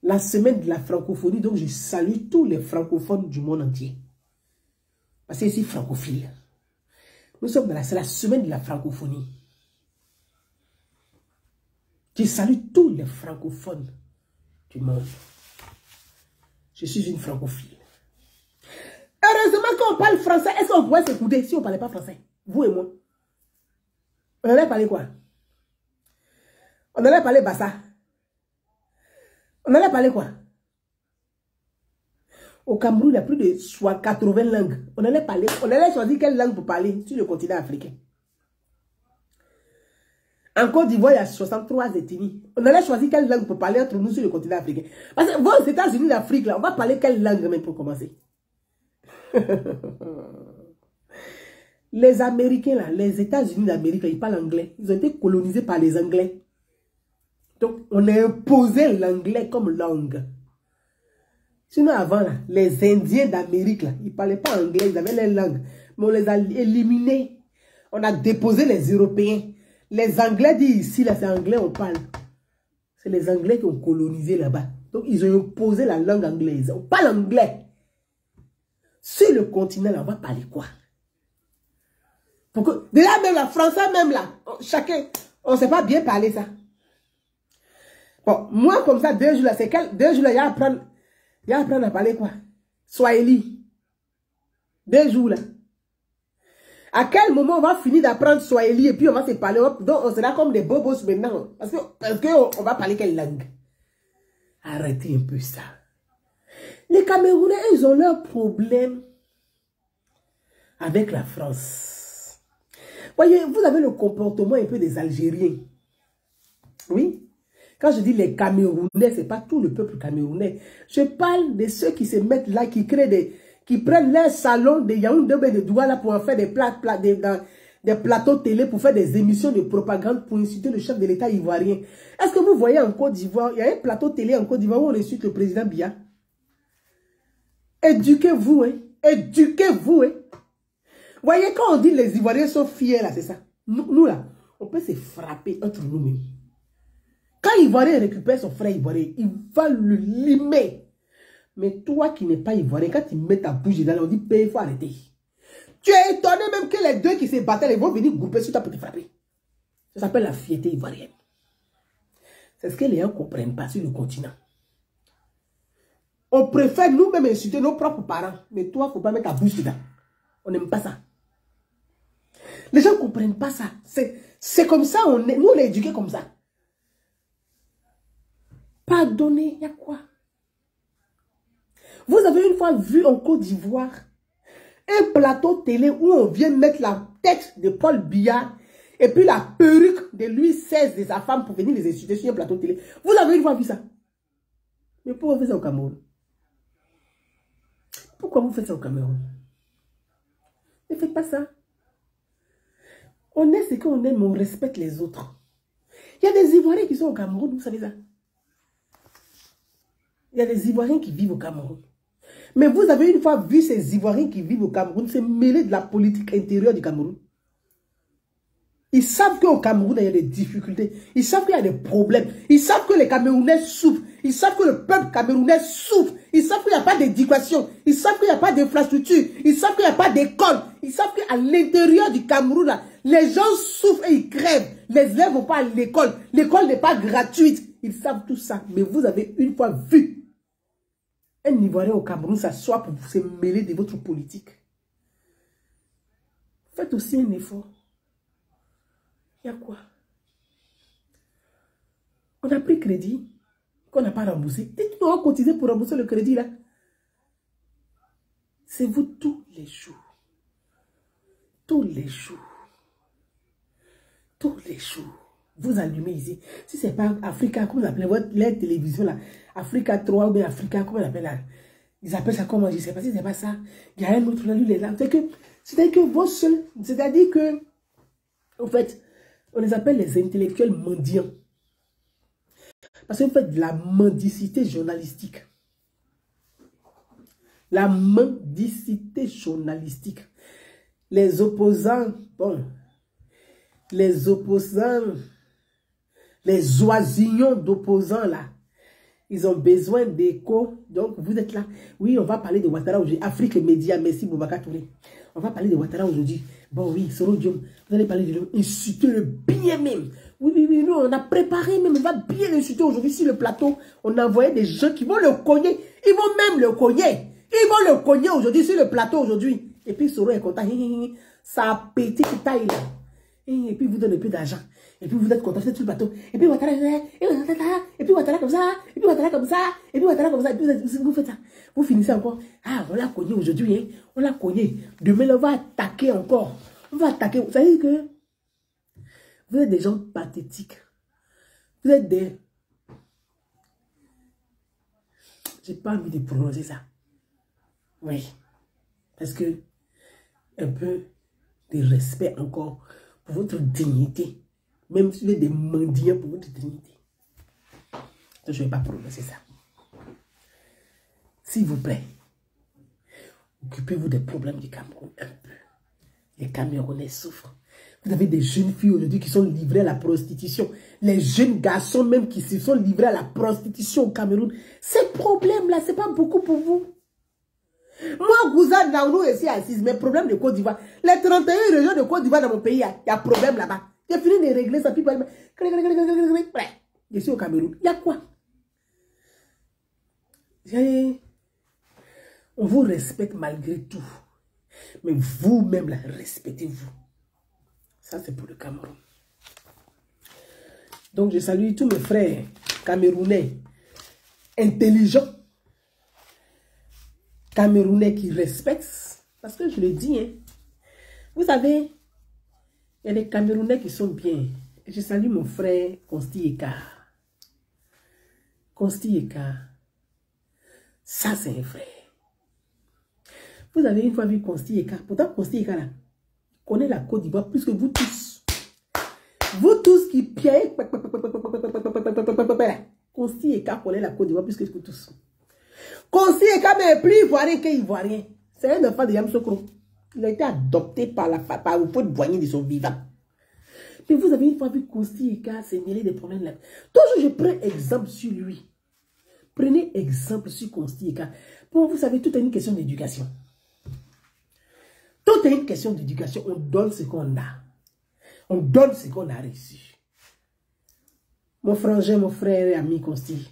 La semaine de la francophonie, donc je salue tous les francophones du monde entier. Parce que c'est francophile. Nous sommes dans la semaine de la francophonie. Je salue tous les francophones du monde. Je suis une francophile. Heureusement qu'on parle français. Est-ce qu'on pourrait s'écouter si on ne parlait pas français? Vous et moi. On allait parler quoi? On allait parler bassa. On allait parler quoi? Au Cameroun, il y a plus de 80 langues. On allait choisir quelle langue pour parler sur le continent africain. En Côte d'Ivoire, il y a 63 ethnies. On allait choisir quelle langue pour parler entre nous sur le continent africain. Parce que vous, aux États-Unis d'Afrique, là, on va parler quelle langue même pour commencer? Les Américains, là, les États-Unis d'Amérique, ils parlent anglais. Ils ont été colonisés par les Anglais. Donc, on a imposé l'anglais comme langue. Sinon, avant, là, les Indiens d'Amérique, là, ils ne parlaient pas anglais, ils avaient leur langue. Mais on les a éliminés. On a déposé les Européens. Les Anglais disent ici, là, c'est anglais, on parle. C'est les Anglais qui ont colonisé là-bas. Donc, ils ont imposé la langue anglaise. On parle anglais. Sur le continent, là, on va parler quoi? Déjà, même la français, même là, chacun, on ne sait pas bien parler ça. Bon, moi, comme ça, 2 jours là, c'est quel? 2 jours là, il y a à apprendre à parler quoi? Swahili. 2 jours là. À quel moment on va finir d'apprendre Swahili et puis on va se parler? Donc, on sera comme des bobos maintenant. Parce que on va parler quelle langue? Arrêtez un peu ça. Les Camerounais, ils ont leurs problèmes avec la France. Voyez, vous avez le comportement un peu des Algériens. Oui. Quand je dis les Camerounais, ce n'est pas tout le peuple camerounais. Je parle de ceux qui se mettent là, qui prennent leur salon de Yaoundé de Douala pour en faire des plateaux télé, pour faire des émissions de propagande, pour insulter le chef de l'État ivoirien. Est-ce que vous voyez en Côte d'Ivoire, il y a un plateau télé en Côte d'Ivoire où on insulte le président Biya? Éduquez-vous, hein. Éduquez-vous, hein. Voyez, quand on dit les Ivoiriens sont fiers, là, c'est ça. Nous, là, on peut se frapper entre nous-mêmes. Quand Ivoirien récupère son frère Ivoirien, il va le limer. Mais toi qui n'es pas Ivoirien, quand tu mets ta bouche dedans, on dit, il faut arrêter. Tu es étonné même que les deux qui se battaient, ils vont venir grouper sur toi pour te frapper. Ça s'appelle la fierté ivoirienne. C'est ce que les gens ne comprennent pas sur le continent. On préfère nous-mêmes insulter nos propres parents. Mais toi, il ne faut pas mettre ta bouche dedans. On n'aime pas ça. Les gens ne comprennent pas ça. C'est comme ça, nous on est éduqués comme ça. Pardonner, il y a quoi? Vous avez une fois vu en Côte d'Ivoire un plateau télé où on vient mettre la tête de Paul Biya et puis la perruque de Louis XVI de sa femme pour venir les insulter sur un plateau télé. Vous avez une fois vu ça? Mais pourquoi vous faites ça au Cameroun? Pourquoi vous faites ça au Cameroun? Ne faites pas ça. On est ce qu'on aime, on respecte les autres. Il y a des Ivoiriens qui sont au Cameroun, vous savez ça? Il y a des Ivoiriens qui vivent au Cameroun. Mais vous avez une fois vu ces Ivoiriens qui vivent au Cameroun se mêler de la politique intérieure du Cameroun. Ils savent qu'au Cameroun, il y a des difficultés. Ils savent qu'il y a des problèmes. Ils savent que les Camerounais souffrent. Ils savent que le peuple camerounais souffre. Ils savent qu'il n'y a pas d'éducation. Ils savent qu'il n'y a pas d'infrastructure. Ils savent qu'il n'y a pas d'école. Ils savent qu'à l'intérieur du Cameroun, là, les gens souffrent et ils crèvent. Les élèves ne vont pas à l'école. L'école n'est pas gratuite. Ils savent tout ça. Mais vous avez une fois vu un Ivoirien au Cameroun s'assoit pour se mêler de votre politique. Faites aussi un effort. Il y a quoi? On a pris crédit qu'on n'a pas remboursé. Dites-nous, on va cotiser pour rembourser le crédit là. C'est vous tous les jours. Tous les jours. Tous les jours. Vous allumez ici. Si ce n'est pas Africa, comment vous appelez la télévision là? Africa 3 ou bien Africa, comment on appelle là? Ils appellent ça comment? Je ne sais pas si ce n'est pas ça. Il y a un autre là, lui, il est là. C'est-à-dire que vos seuls, c'est-à-dire que, en fait, On les appelle les intellectuels mendiants. Parce que vous faites de la mendicité journalistique. La mendicité journalistique. Les opposants, bon, les opposants, les oisillons d'opposants là, ils ont besoin d'écho. Donc vous êtes là. Oui, on va parler de Ouattara aujourd'hui. Afrique Média, merci Boubacar Touré. On va parler de Ouattara aujourd'hui. Bon oui, Soro Diom, vous allez parler de lui. Insultez-le bien même. Oui, oui, oui, nous on a préparé même, on va bien l'insulter aujourd'hui sur le plateau. On a envoyé des gens qui vont le cogner. Ils vont même le cogner. Ils vont le cogner aujourd'hui sur le plateau aujourd'hui. Et puis Soro est content. Sa petite taille là. Et puis vous donnez plus d'argent. Et puis vous êtes content, vous êtes sur le bateau. Et puis Ouattara, et puis Ouattara comme ça, et puis Ouattara comme ça, et puis Ouattara comme ça. Et puis vous faites ça. Vous finissez encore. Ah, on l'a cogné aujourd'hui, hein. On l'a cogné. Demain, on va attaquer encore. On va attaquer. Vous savez que vous êtes des gens pathétiques. Vous êtes des... J'ai pas envie de prononcer ça. Oui. Parce que un peu de respect encore pour votre dignité. Même si vous êtes des mendiants pour votre dignité. Je ne vais pas prononcer ça. S'il vous plaît, occupez-vous des problèmes du Cameroun un peu. Les Camerounais souffrent. Vous avez des jeunes filles aujourd'hui qui sont livrées à la prostitution. Les jeunes garçons même qui se sont livrés à la prostitution au Cameroun. Ces problèmes-là, ce n'est pas beaucoup pour vous. Moi, Gouza Naounou est ici assise, mes problèmes de Côte d'Ivoire. Les 31 régions de Côte d'Ivoire dans mon pays, il y a problème là-bas. J'ai fini de régler ça, puis je suis au Cameroun. Il y a quoi? On vous respecte malgré tout. Mais vous-même, là, respectez-vous. Ça, c'est pour le Cameroun. Donc, je salue tous mes frères camerounais intelligents. Camerounais qui respectent. Parce que je le dis, hein. Vous savez, il y a des Camerounais qui sont bien. Et je salue mon frère Consti Eka. Consti Eka. Ça, c'est un frère. Vous avez une fois vu Consti Eka. Pourtant, Consti Eka, là, connaît la Côte d'Ivoire plus que vous tous. Vous tous qui piez. Consti Eka connaît la Côte d'Ivoire plus que vous tous. Consti Eka, mais plus ivoirien qu'ivoirien. C'est un enfant de Yamsokro. Il a été adopté par le pot de boigner de son vivant. Mais vous avez une fois vu Consti Eka s'est mêlé des problèmes là. Toujours je prends exemple sur lui. Prenez exemple sur Consti Eka. Bon, vous savez, tout est une question d'éducation. Tout est une question d'éducation. On donne ce qu'on a. On donne ce qu'on a reçu. Mon frangin, mon frère et ami Consti.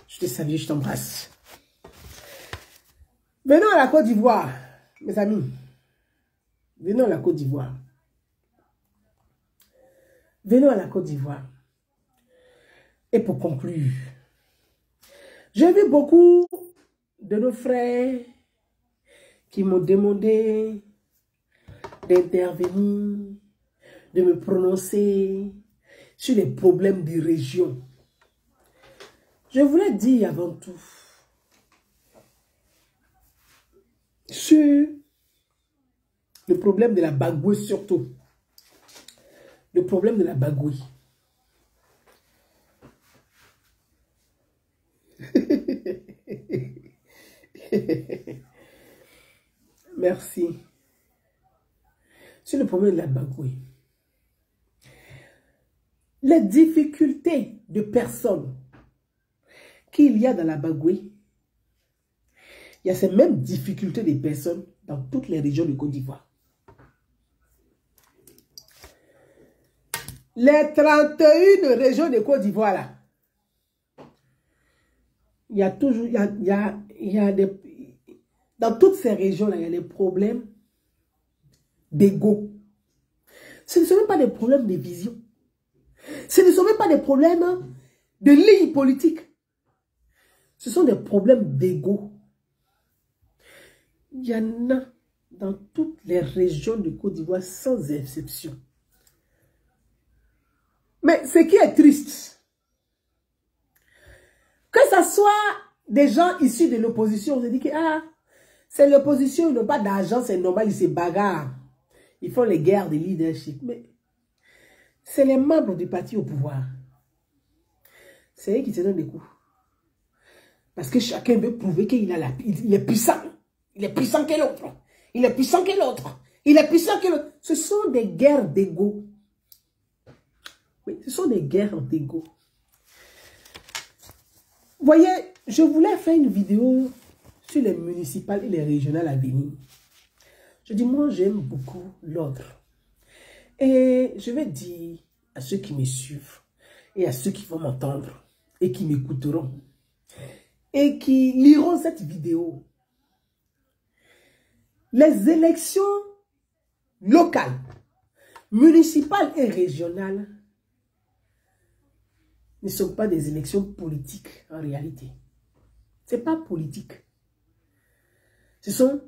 Je te salue, je t'embrasse. Venons à la Côte d'Ivoire, mes amis. Venons à la Côte d'Ivoire. Venons à la Côte d'Ivoire. Et pour conclure, j'ai vu beaucoup de nos frères qui m'ont demandé d'intervenir, de me prononcer sur les problèmes des régions. Je voulais dire avant tout, sur le problème de la bagouille surtout. Le problème de la bagouille. Merci. Sur le problème de la bagouille. Les difficultés de personnes qu'il y a dans la bagouille, il y a ces mêmes difficultés des personnes dans toutes les régions de Côte d'Ivoire. Les 31 régions de Côte d'Ivoire, là, il y a toujours, dans toutes ces régions-là, il y a des problèmes d'ego. Ce ne sont même pas des problèmes de vision. Ce ne sont même pas des problèmes de ligne politique. Ce sont des problèmes d'ego. Il y en a dans toutes les régions de Côte d'Ivoire sans exception. Mais ce qui est triste, que ce soit des gens issus de l'opposition, on se dit que c'est l'opposition, ils n'ont pas d'argent, c'est normal, ils se bagarrent. Ils font les guerres de leadership. Mais c'est les membres du parti au pouvoir. C'est eux qui se donnent des coups. Parce que chacun veut prouver qu'il est puissant. Il est puissant que l'autre. Il est puissant que l'autre. Il est puissant que l'autre. Ce sont des guerres d'ego. Oui, ce sont des guerres d'ego. Vous voyez, je voulais faire une vidéo sur les municipales et les régionales à venir. Je dis, moi, j'aime beaucoup l'ordre. Et je vais dire à ceux qui me suivent et à ceux qui vont m'entendre et qui m'écouteront et qui liront cette vidéo. Les élections locales, municipales et régionales ne sont pas des élections politiques en réalité. Ce n'est pas politique. Ce sont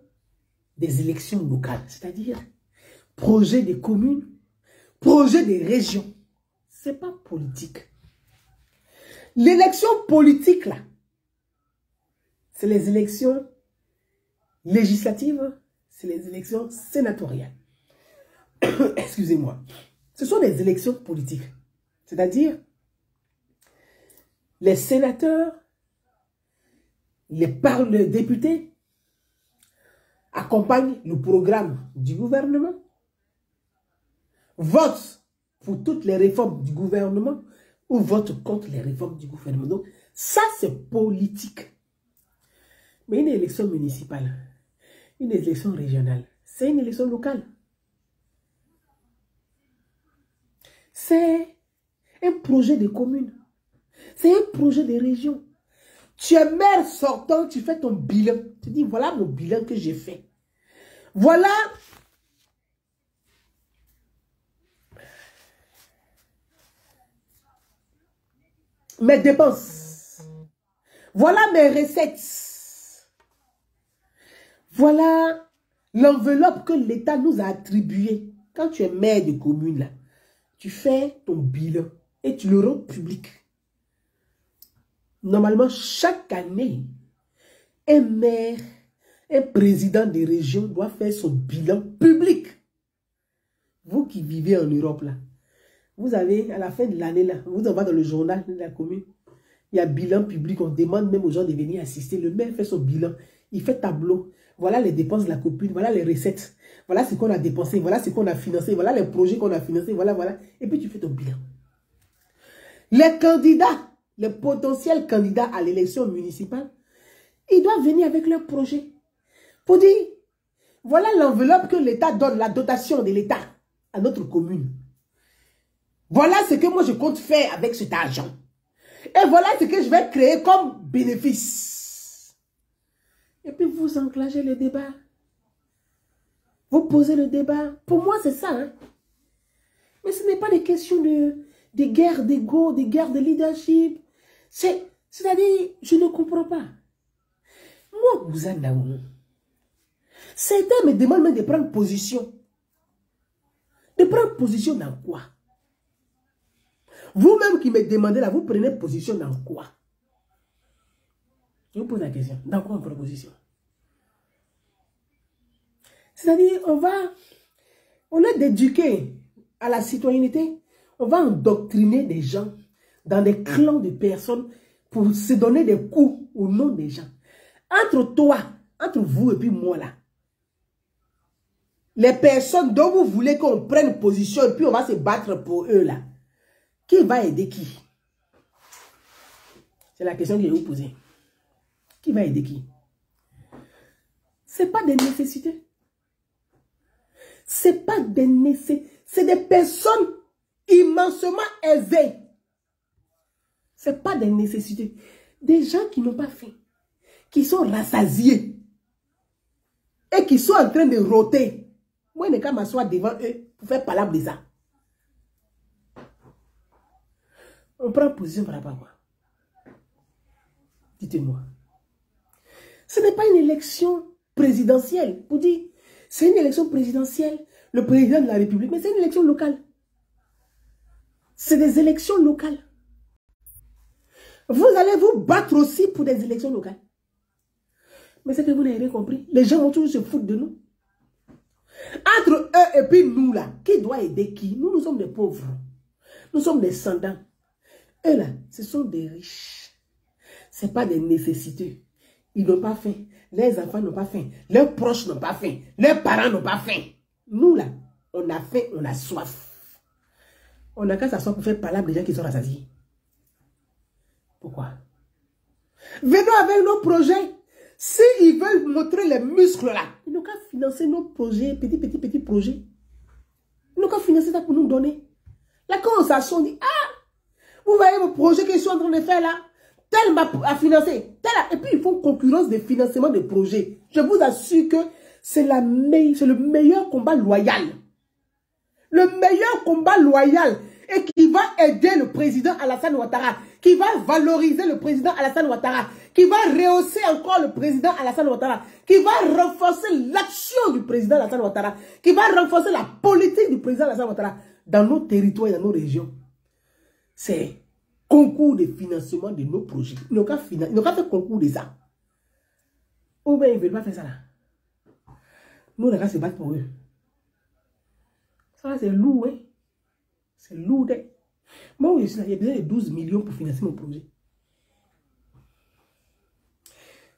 des élections locales, c'est-à-dire projet des communes, projet des régions. Ce n'est pas politique. L'élection politique, là, c'est les élections législatives, c'est les élections sénatoriales. Excusez-moi. Ce sont des élections politiques. C'est-à-dire, les sénateurs, les députés accompagnent le programme du gouvernement, votent pour toutes les réformes du gouvernement ou votent contre les réformes du gouvernement. Donc, ça, c'est politique. Mais une élection municipale, une élection régionale, c'est une élection locale. C'est un projet de commune. C'est un projet de région. Tu es maire sortant, tu fais ton bilan. Tu dis, voilà mon bilan que j'ai fait. Voilà mes dépenses. Voilà mes recettes. Voilà l'enveloppe que l'État nous a attribuée. Quand tu es maire de commune, là, tu fais ton bilan et tu le rends public. Normalement, chaque année, un maire, un président de région doit faire son bilan public. Vous qui vivez en Europe, là, vous avez, à la fin de l'année, là, vous en va dans le journal de la commune, il y a bilan public, on demande même aux gens de venir assister. Le maire fait son bilan, il fait tableau. Voilà les dépenses de la commune, voilà les recettes, voilà ce qu'on a dépensé, voilà ce qu'on a financé, voilà les projets qu'on a financés, voilà. Et puis tu fais ton bilan. Les candidats, les potentiels candidats à l'élection municipale, ils doivent venir avec leur projet. Pour dire, voilà l'enveloppe que l'État donne, la dotation de l'État à notre commune. Voilà ce que moi je compte faire avec cet argent. Et voilà ce que je vais créer comme bénéfice. Et puis vous enclenchez le débat. Vous posez le débat. Pour moi, c'est ça. Hein? Mais ce n'est pas des questions de guerre d'ego, de guerre de leadership. C'est-à-dire, je ne comprends pas. Moi, Bouzane Daoumou, certains me demandent même de prendre position. De prendre position dans quoi? Vous-même qui me demandez là, vous prenez position dans quoi? Je vous pose la question. Dans quoi on prend position? C'est-à-dire, au lieu d'éduquer à la citoyenneté, on va endoctriner des gens dans des clans de personnes pour se donner des coups au nom des gens. Entre toi, entre vous et puis moi là, les personnes dont vous voulez qu'on prenne position et puis on va se battre pour eux là, qui va aider qui? C'est la question que je vais vous poser. Qui va aider qui? Ce n'est pas des nécessités. Ce n'est pas des nécessités. C'est des personnes immensement aisées. Ce n'est pas des nécessités. Des gens qui n'ont pas faim, qui sont rassasiés et qui sont en train de rôter. Moi, je n'ai qu'à m'asseoir devant eux pour faire palabre de ça. On prend position par rapport à quoi? Dites-moi. Ce n'est pas une élection présidentielle. Pour dire, c'est une élection présidentielle, le président de la République, mais c'est une élection locale. C'est des élections locales. Vous allez vous battre aussi pour des élections locales. Mais c'est que vous n'avez rien compris. Les gens vont toujours se foutre de nous. Entre eux et puis nous là, qui doit aider qui? Nous, nous sommes des pauvres. Nous sommes des descendants. Eux là, ce sont des riches. Ce n'est pas des nécessités. Ils n'ont pas faim. Les enfants n'ont pas faim. Leurs proches n'ont pas faim. Leurs parents n'ont pas faim. Nous là, on a faim, on a soif. On n'a qu'à s'asseoir pour faire parler des gens qui sont rassasiés. Pourquoi? Venons avec nos projets. S'ils veulent montrer les muscles là, ils n'ont qu'à financer nos projets, petits projets. Ils n'ont qu'à financer ça pour nous donner. Là, quand on s'assoit, on dit, ah, vous voyez vos projets qu'ils sont en train de faire là, tel m'a financé, tel a... Et puis ils font concurrence des financements des projets. Je vous assure que c'est le meilleur combat loyal. Le meilleur combat loyal. Et qui va aider le président Alassane Ouattara, qui va valoriser le président Alassane Ouattara, qui va rehausser encore le président Alassane Ouattara, qui va renforcer l'action du président Alassane Ouattara, qui va renforcer la politique du président Alassane Ouattara dans nos territoires et dans nos régions. C'est concours de financement de nos projets. Ils n'ont qu'à faire concours de ça. Ou bien ils ne veulent pas faire ça là. Nous, on a qu'à se battre pour eux. Ça, c'est lourd, hein. C'est lourd. Moi, il y a besoin de 12 millions pour financer mon projet.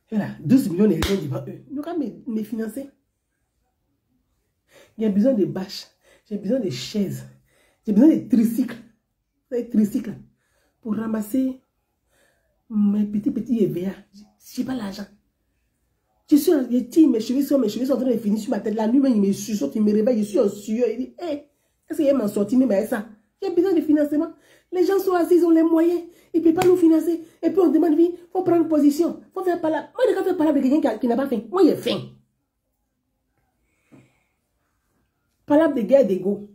Voilà, 12 millions de gens devant eux. Ils n'ont qu'à me financer. Il y a besoin de bâches. J'ai besoin de chaises. J'ai besoin de tricycles. Des tricycles pour ramasser mes petits EVA. Je n'ai pas l'argent. Je tire mes cheveux sont en train de finir sur ma tête. La nuit, même, il me suçote, il me réveille. Je suis en sueur. Il dit, hé, est-ce qu'il m'en sorti même avec ça? J'ai besoin de financement. Les gens sont assis, ils ont les moyens. Ils ne peuvent pas nous financer. Et puis on demande, il faut prendre position. Il faut faire par là. Moi, je ne peux pas faire par là avec quelqu'un qui n'a pas faim. Moi, j'ai faim. Parle de guerre d'ego.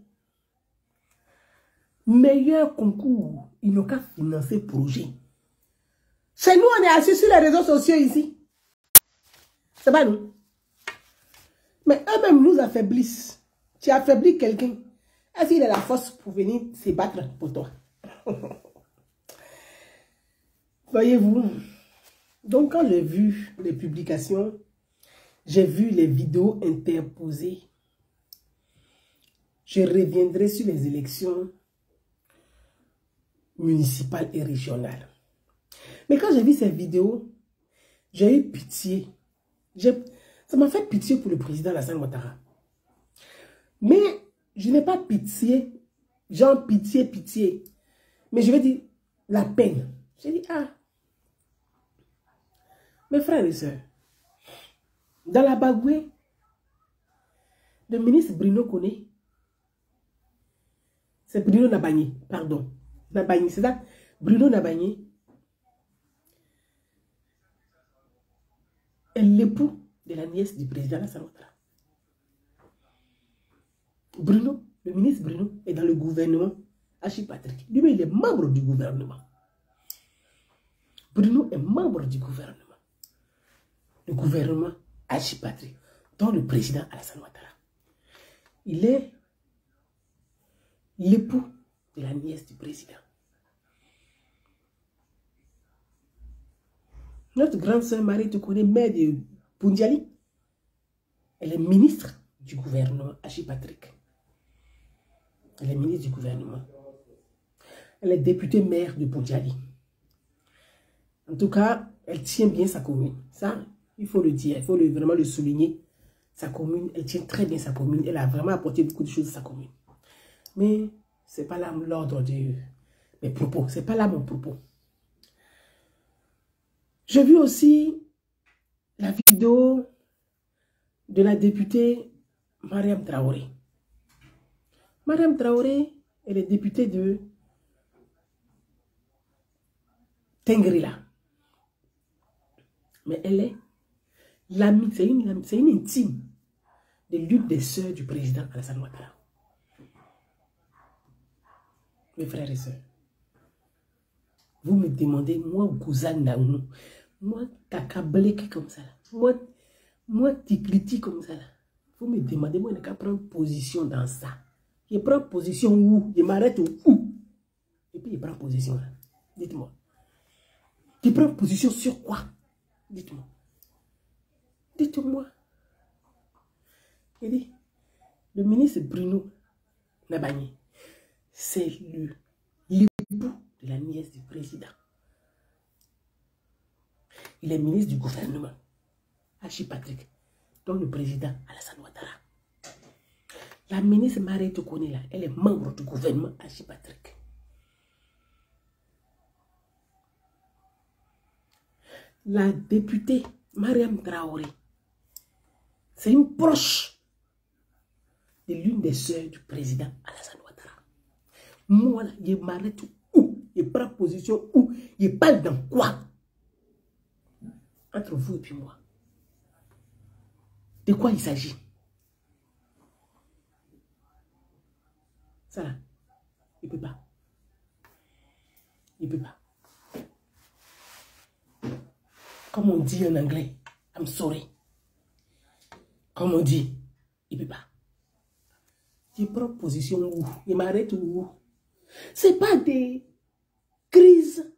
Meilleur concours. Ils n'ont qu'à financer projet. Chez nous, on est assis sur les réseaux sociaux ici. C'est pas nous. Mais eux-mêmes nous affaiblissent. Tu affaiblis quelqu'un. Est-ce qu'il a la force pour venir se battre pour toi? Voyez-vous. Donc, quand j'ai vu les publications, j'ai vu les vidéos interposées, je reviendrai sur les élections municipales et régionales. Mais quand j'ai vu ces vidéos, j'ai eu pitié. Ça m'a fait pitié pour le président Alassane Ouattara. Mais je n'ai pas pitié, genre pitié. Mais je vais dire la peine. J'ai dit, ah, mes frères et sœurs, dans la Bagoué, le ministre Bruno Koné, c'est Bruno Nabagné, pardon. Nabagné, c'est ça? Bruno Nabagné est l'époux de la nièce du président Alassane Ouattara. Bruno, le ministre Bruno, est dans le gouvernement Hachi Patrick. Lui-même, il est membre du gouvernement. Bruno est membre du gouvernement. Le gouvernement Hachi Patrick, dont le président Alassane Ouattara. Il est l'époux de la nièce du président. Notre grande sœur Marie, tu connais, mère de Pundiali, elle est ministre du gouvernement Hachi Patrick. Elle est ministre du gouvernement. Elle est députée maire de Pundiali. En tout cas, elle tient bien sa commune. Ça, il faut le dire, il faut vraiment le souligner. Sa commune, elle tient très bien sa commune. Elle a vraiment apporté beaucoup de choses à sa commune. Mais ce n'est pas là l'ordre de mes propos. Ce n'est pas là mon propos. J'ai vu aussi la vidéo de la députée Mariam Traoré. Mariam Traoré, elle est députée de Tengrila. Mais elle est l'amie, c'est une intime de l'une des sœurs du président Alassane Ouattara. Mes frères et sœurs, vous me demandez, moi, Gouzane Naounou, moi, Kakablek comme ça, moi, Tikliti comme ça, vous me demandez, moi, je n'ai qu'à prendre position dans ça. Je prends position où? Je m'arrête où? Et puis, je prends position là. Dites-moi. Je prends position sur quoi? Dites-moi. Dites-moi. Il dit, Le ministre Bruno Nabagné, c'est l'époux de la nièce du président. Il est ministre du gouvernement, Hachi Patrick, dont le président Alassane Ouattara. La ministre Marie Tokone, là, elle est membre du gouvernement Hachi Patrick. La députée Mariam Traoré, c'est une proche de l'une des sœurs du président Alassane Ouattara. Moi, là, je m'arrête où? Je prends position où? Je parle dans quoi? Entre vous et puis moi. De quoi il s'agit? Ça là, il ne peut pas. Il ne peut pas. Comme on dit en anglais, I'm sorry. Comme on dit, il ne peut pas. Je prends position où? Je m'arrête où? Ce n'est pas des crises,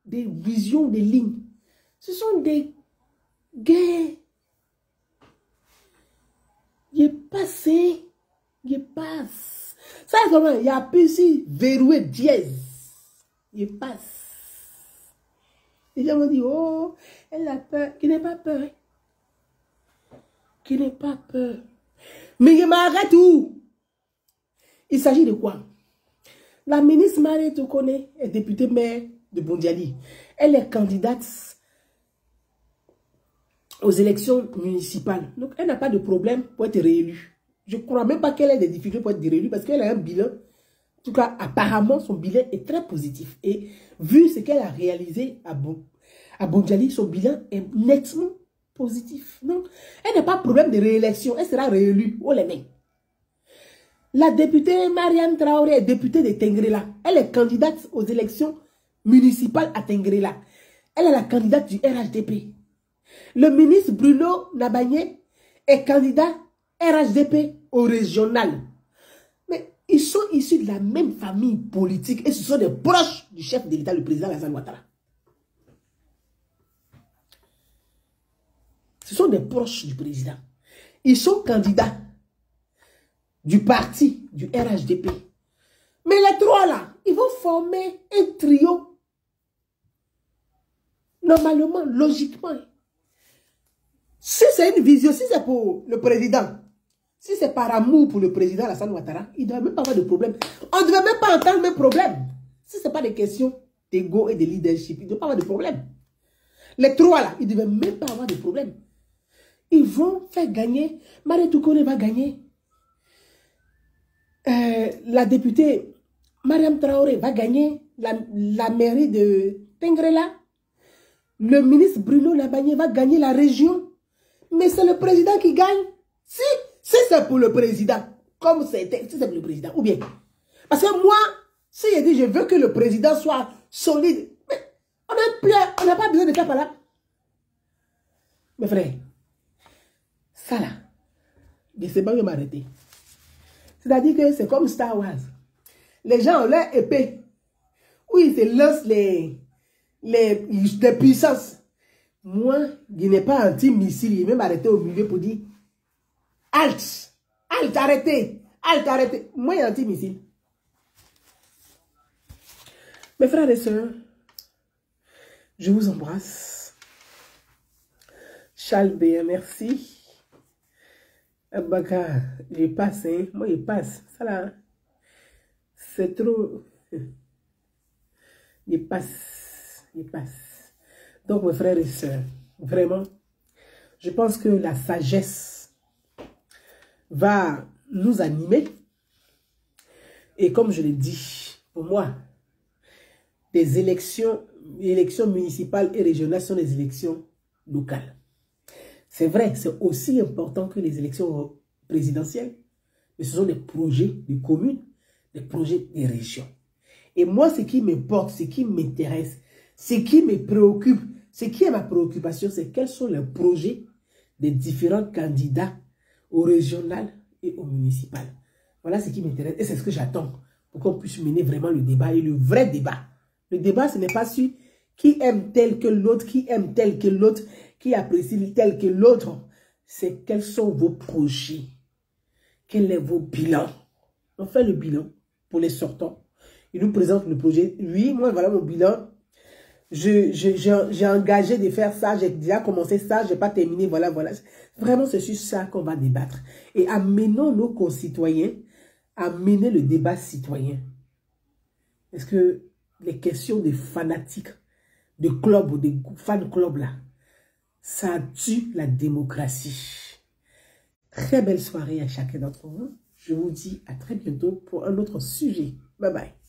des visions, des lignes. Ce sont des guerres. Je passe. Je passe. Ça, c'est comment? Il y a PC verrouillé dièse. Je passe. Les gens m'ont dit, oh, elle a peur. Qui n'est pas peur. Qui n'est pas peur. Mais je m'arrête où? Il s'agit de quoi? La ministre Marie Tokone est députée maire de Bondiali. Elle est candidate aux élections municipales. Donc, elle n'a pas de problème pour être réélue. Je ne crois même pas qu'elle ait des difficultés pour être réélue parce qu'elle a un bilan. En tout cas, apparemment, son bilan est très positif. Et vu ce qu'elle a réalisé à Bondiali, son bilan est nettement positif. Donc, elle n'a pas de problème de réélection. Elle sera réélue. Oh les mecs. La députée Mariam Traoré est députée de Tengrela. Elle est candidate aux élections municipales à Tengrela. Elle est la candidate du RHDP. Le ministre Bruno Nabagné est candidat RHDP au régional. Mais ils sont issus de la même famille politique et ce sont des proches du chef de l'État, le président Alassane Ouattara. Ce sont des proches du président. Ils sont candidats du parti, du RHDP. Mais les trois là, ils vont former un trio. Normalement, logiquement. Si c'est une vision, si c'est pour le président, si c'est par amour pour le président Alassane Ouattara, il ne devrait même pas avoir de problème. On ne devrait même pas entendre mes problèmes. Si ce n'est pas des questions d'ego et de leadership, il ne devrait pas avoir de problème. Les trois là, ils ne devraient même pas avoir de problème. Ils vont faire gagner. Marie Tokone va gagner. La députée Mariam Traoré va gagner la mairie de Tengrela. Le ministre Bruno Nabagné va gagner la région. Mais c'est le président qui gagne. Si c'est pour le président, comme c'était, si c'est pour le président, ou bien. Parce que moi, si je dis je veux que le président soit solide, mais on n'a pas besoin de ça par là. Mes frères, ça là, je ne sais pas où m'arrêter. C'est-à-dire que c'est comme Star Wars. Les gens ont leur épée. Où ils se lancent les puissances. Moi, je n'ai pas anti-missile. Il vais m'arrêter au milieu pour dire halte, halte, arrêtez, halte, arrêtez. Moi, il y a anti-missile. Mes frères et sœurs, je vous embrasse. Charles B, merci. Abaka, je passe, hein. Moi je passe. Ça là, c'est trop. Je passe, je passe. Donc mes frères et sœurs, vraiment, je pense que la sagesse va nous animer. Et comme je l'ai dit, pour moi, les élections municipales et régionales sont des élections locales. C'est vrai, c'est aussi important que les élections présidentielles, mais ce sont des projets de communes, des projets de régions. Et moi, ce qui m'importe, ce qui m'intéresse, ce qui me préoccupe, ce qui est ma préoccupation, c'est quels sont les projets des différents candidats au régional et au municipal. Voilà ce qui m'intéresse et c'est ce que j'attends pour qu'on puisse mener vraiment le débat et le vrai débat. Le débat, ce n'est pas sur qui aime tel que l'autre, qui aime tel que l'autre, qui apprécie tel que l'autre. C'est quels sont vos projets. Quel est vos bilans? On fait le bilan pour les sortants. Ils nous présentent le projet. Oui, moi, voilà mon bilan. J'ai engagé de faire ça. J'ai déjà commencé ça. Je n'ai pas terminé. Voilà, voilà. Vraiment, c'est sur ça qu'on va débattre. Et amenons nos concitoyens à mener le débat citoyen. Est-ce que les questions des fanatiques, de clubs ou des fan clubs là, ça tue la démocratie? Très belle soirée à chacun d'entre vous. Je vous dis à très bientôt pour un autre sujet. Bye bye.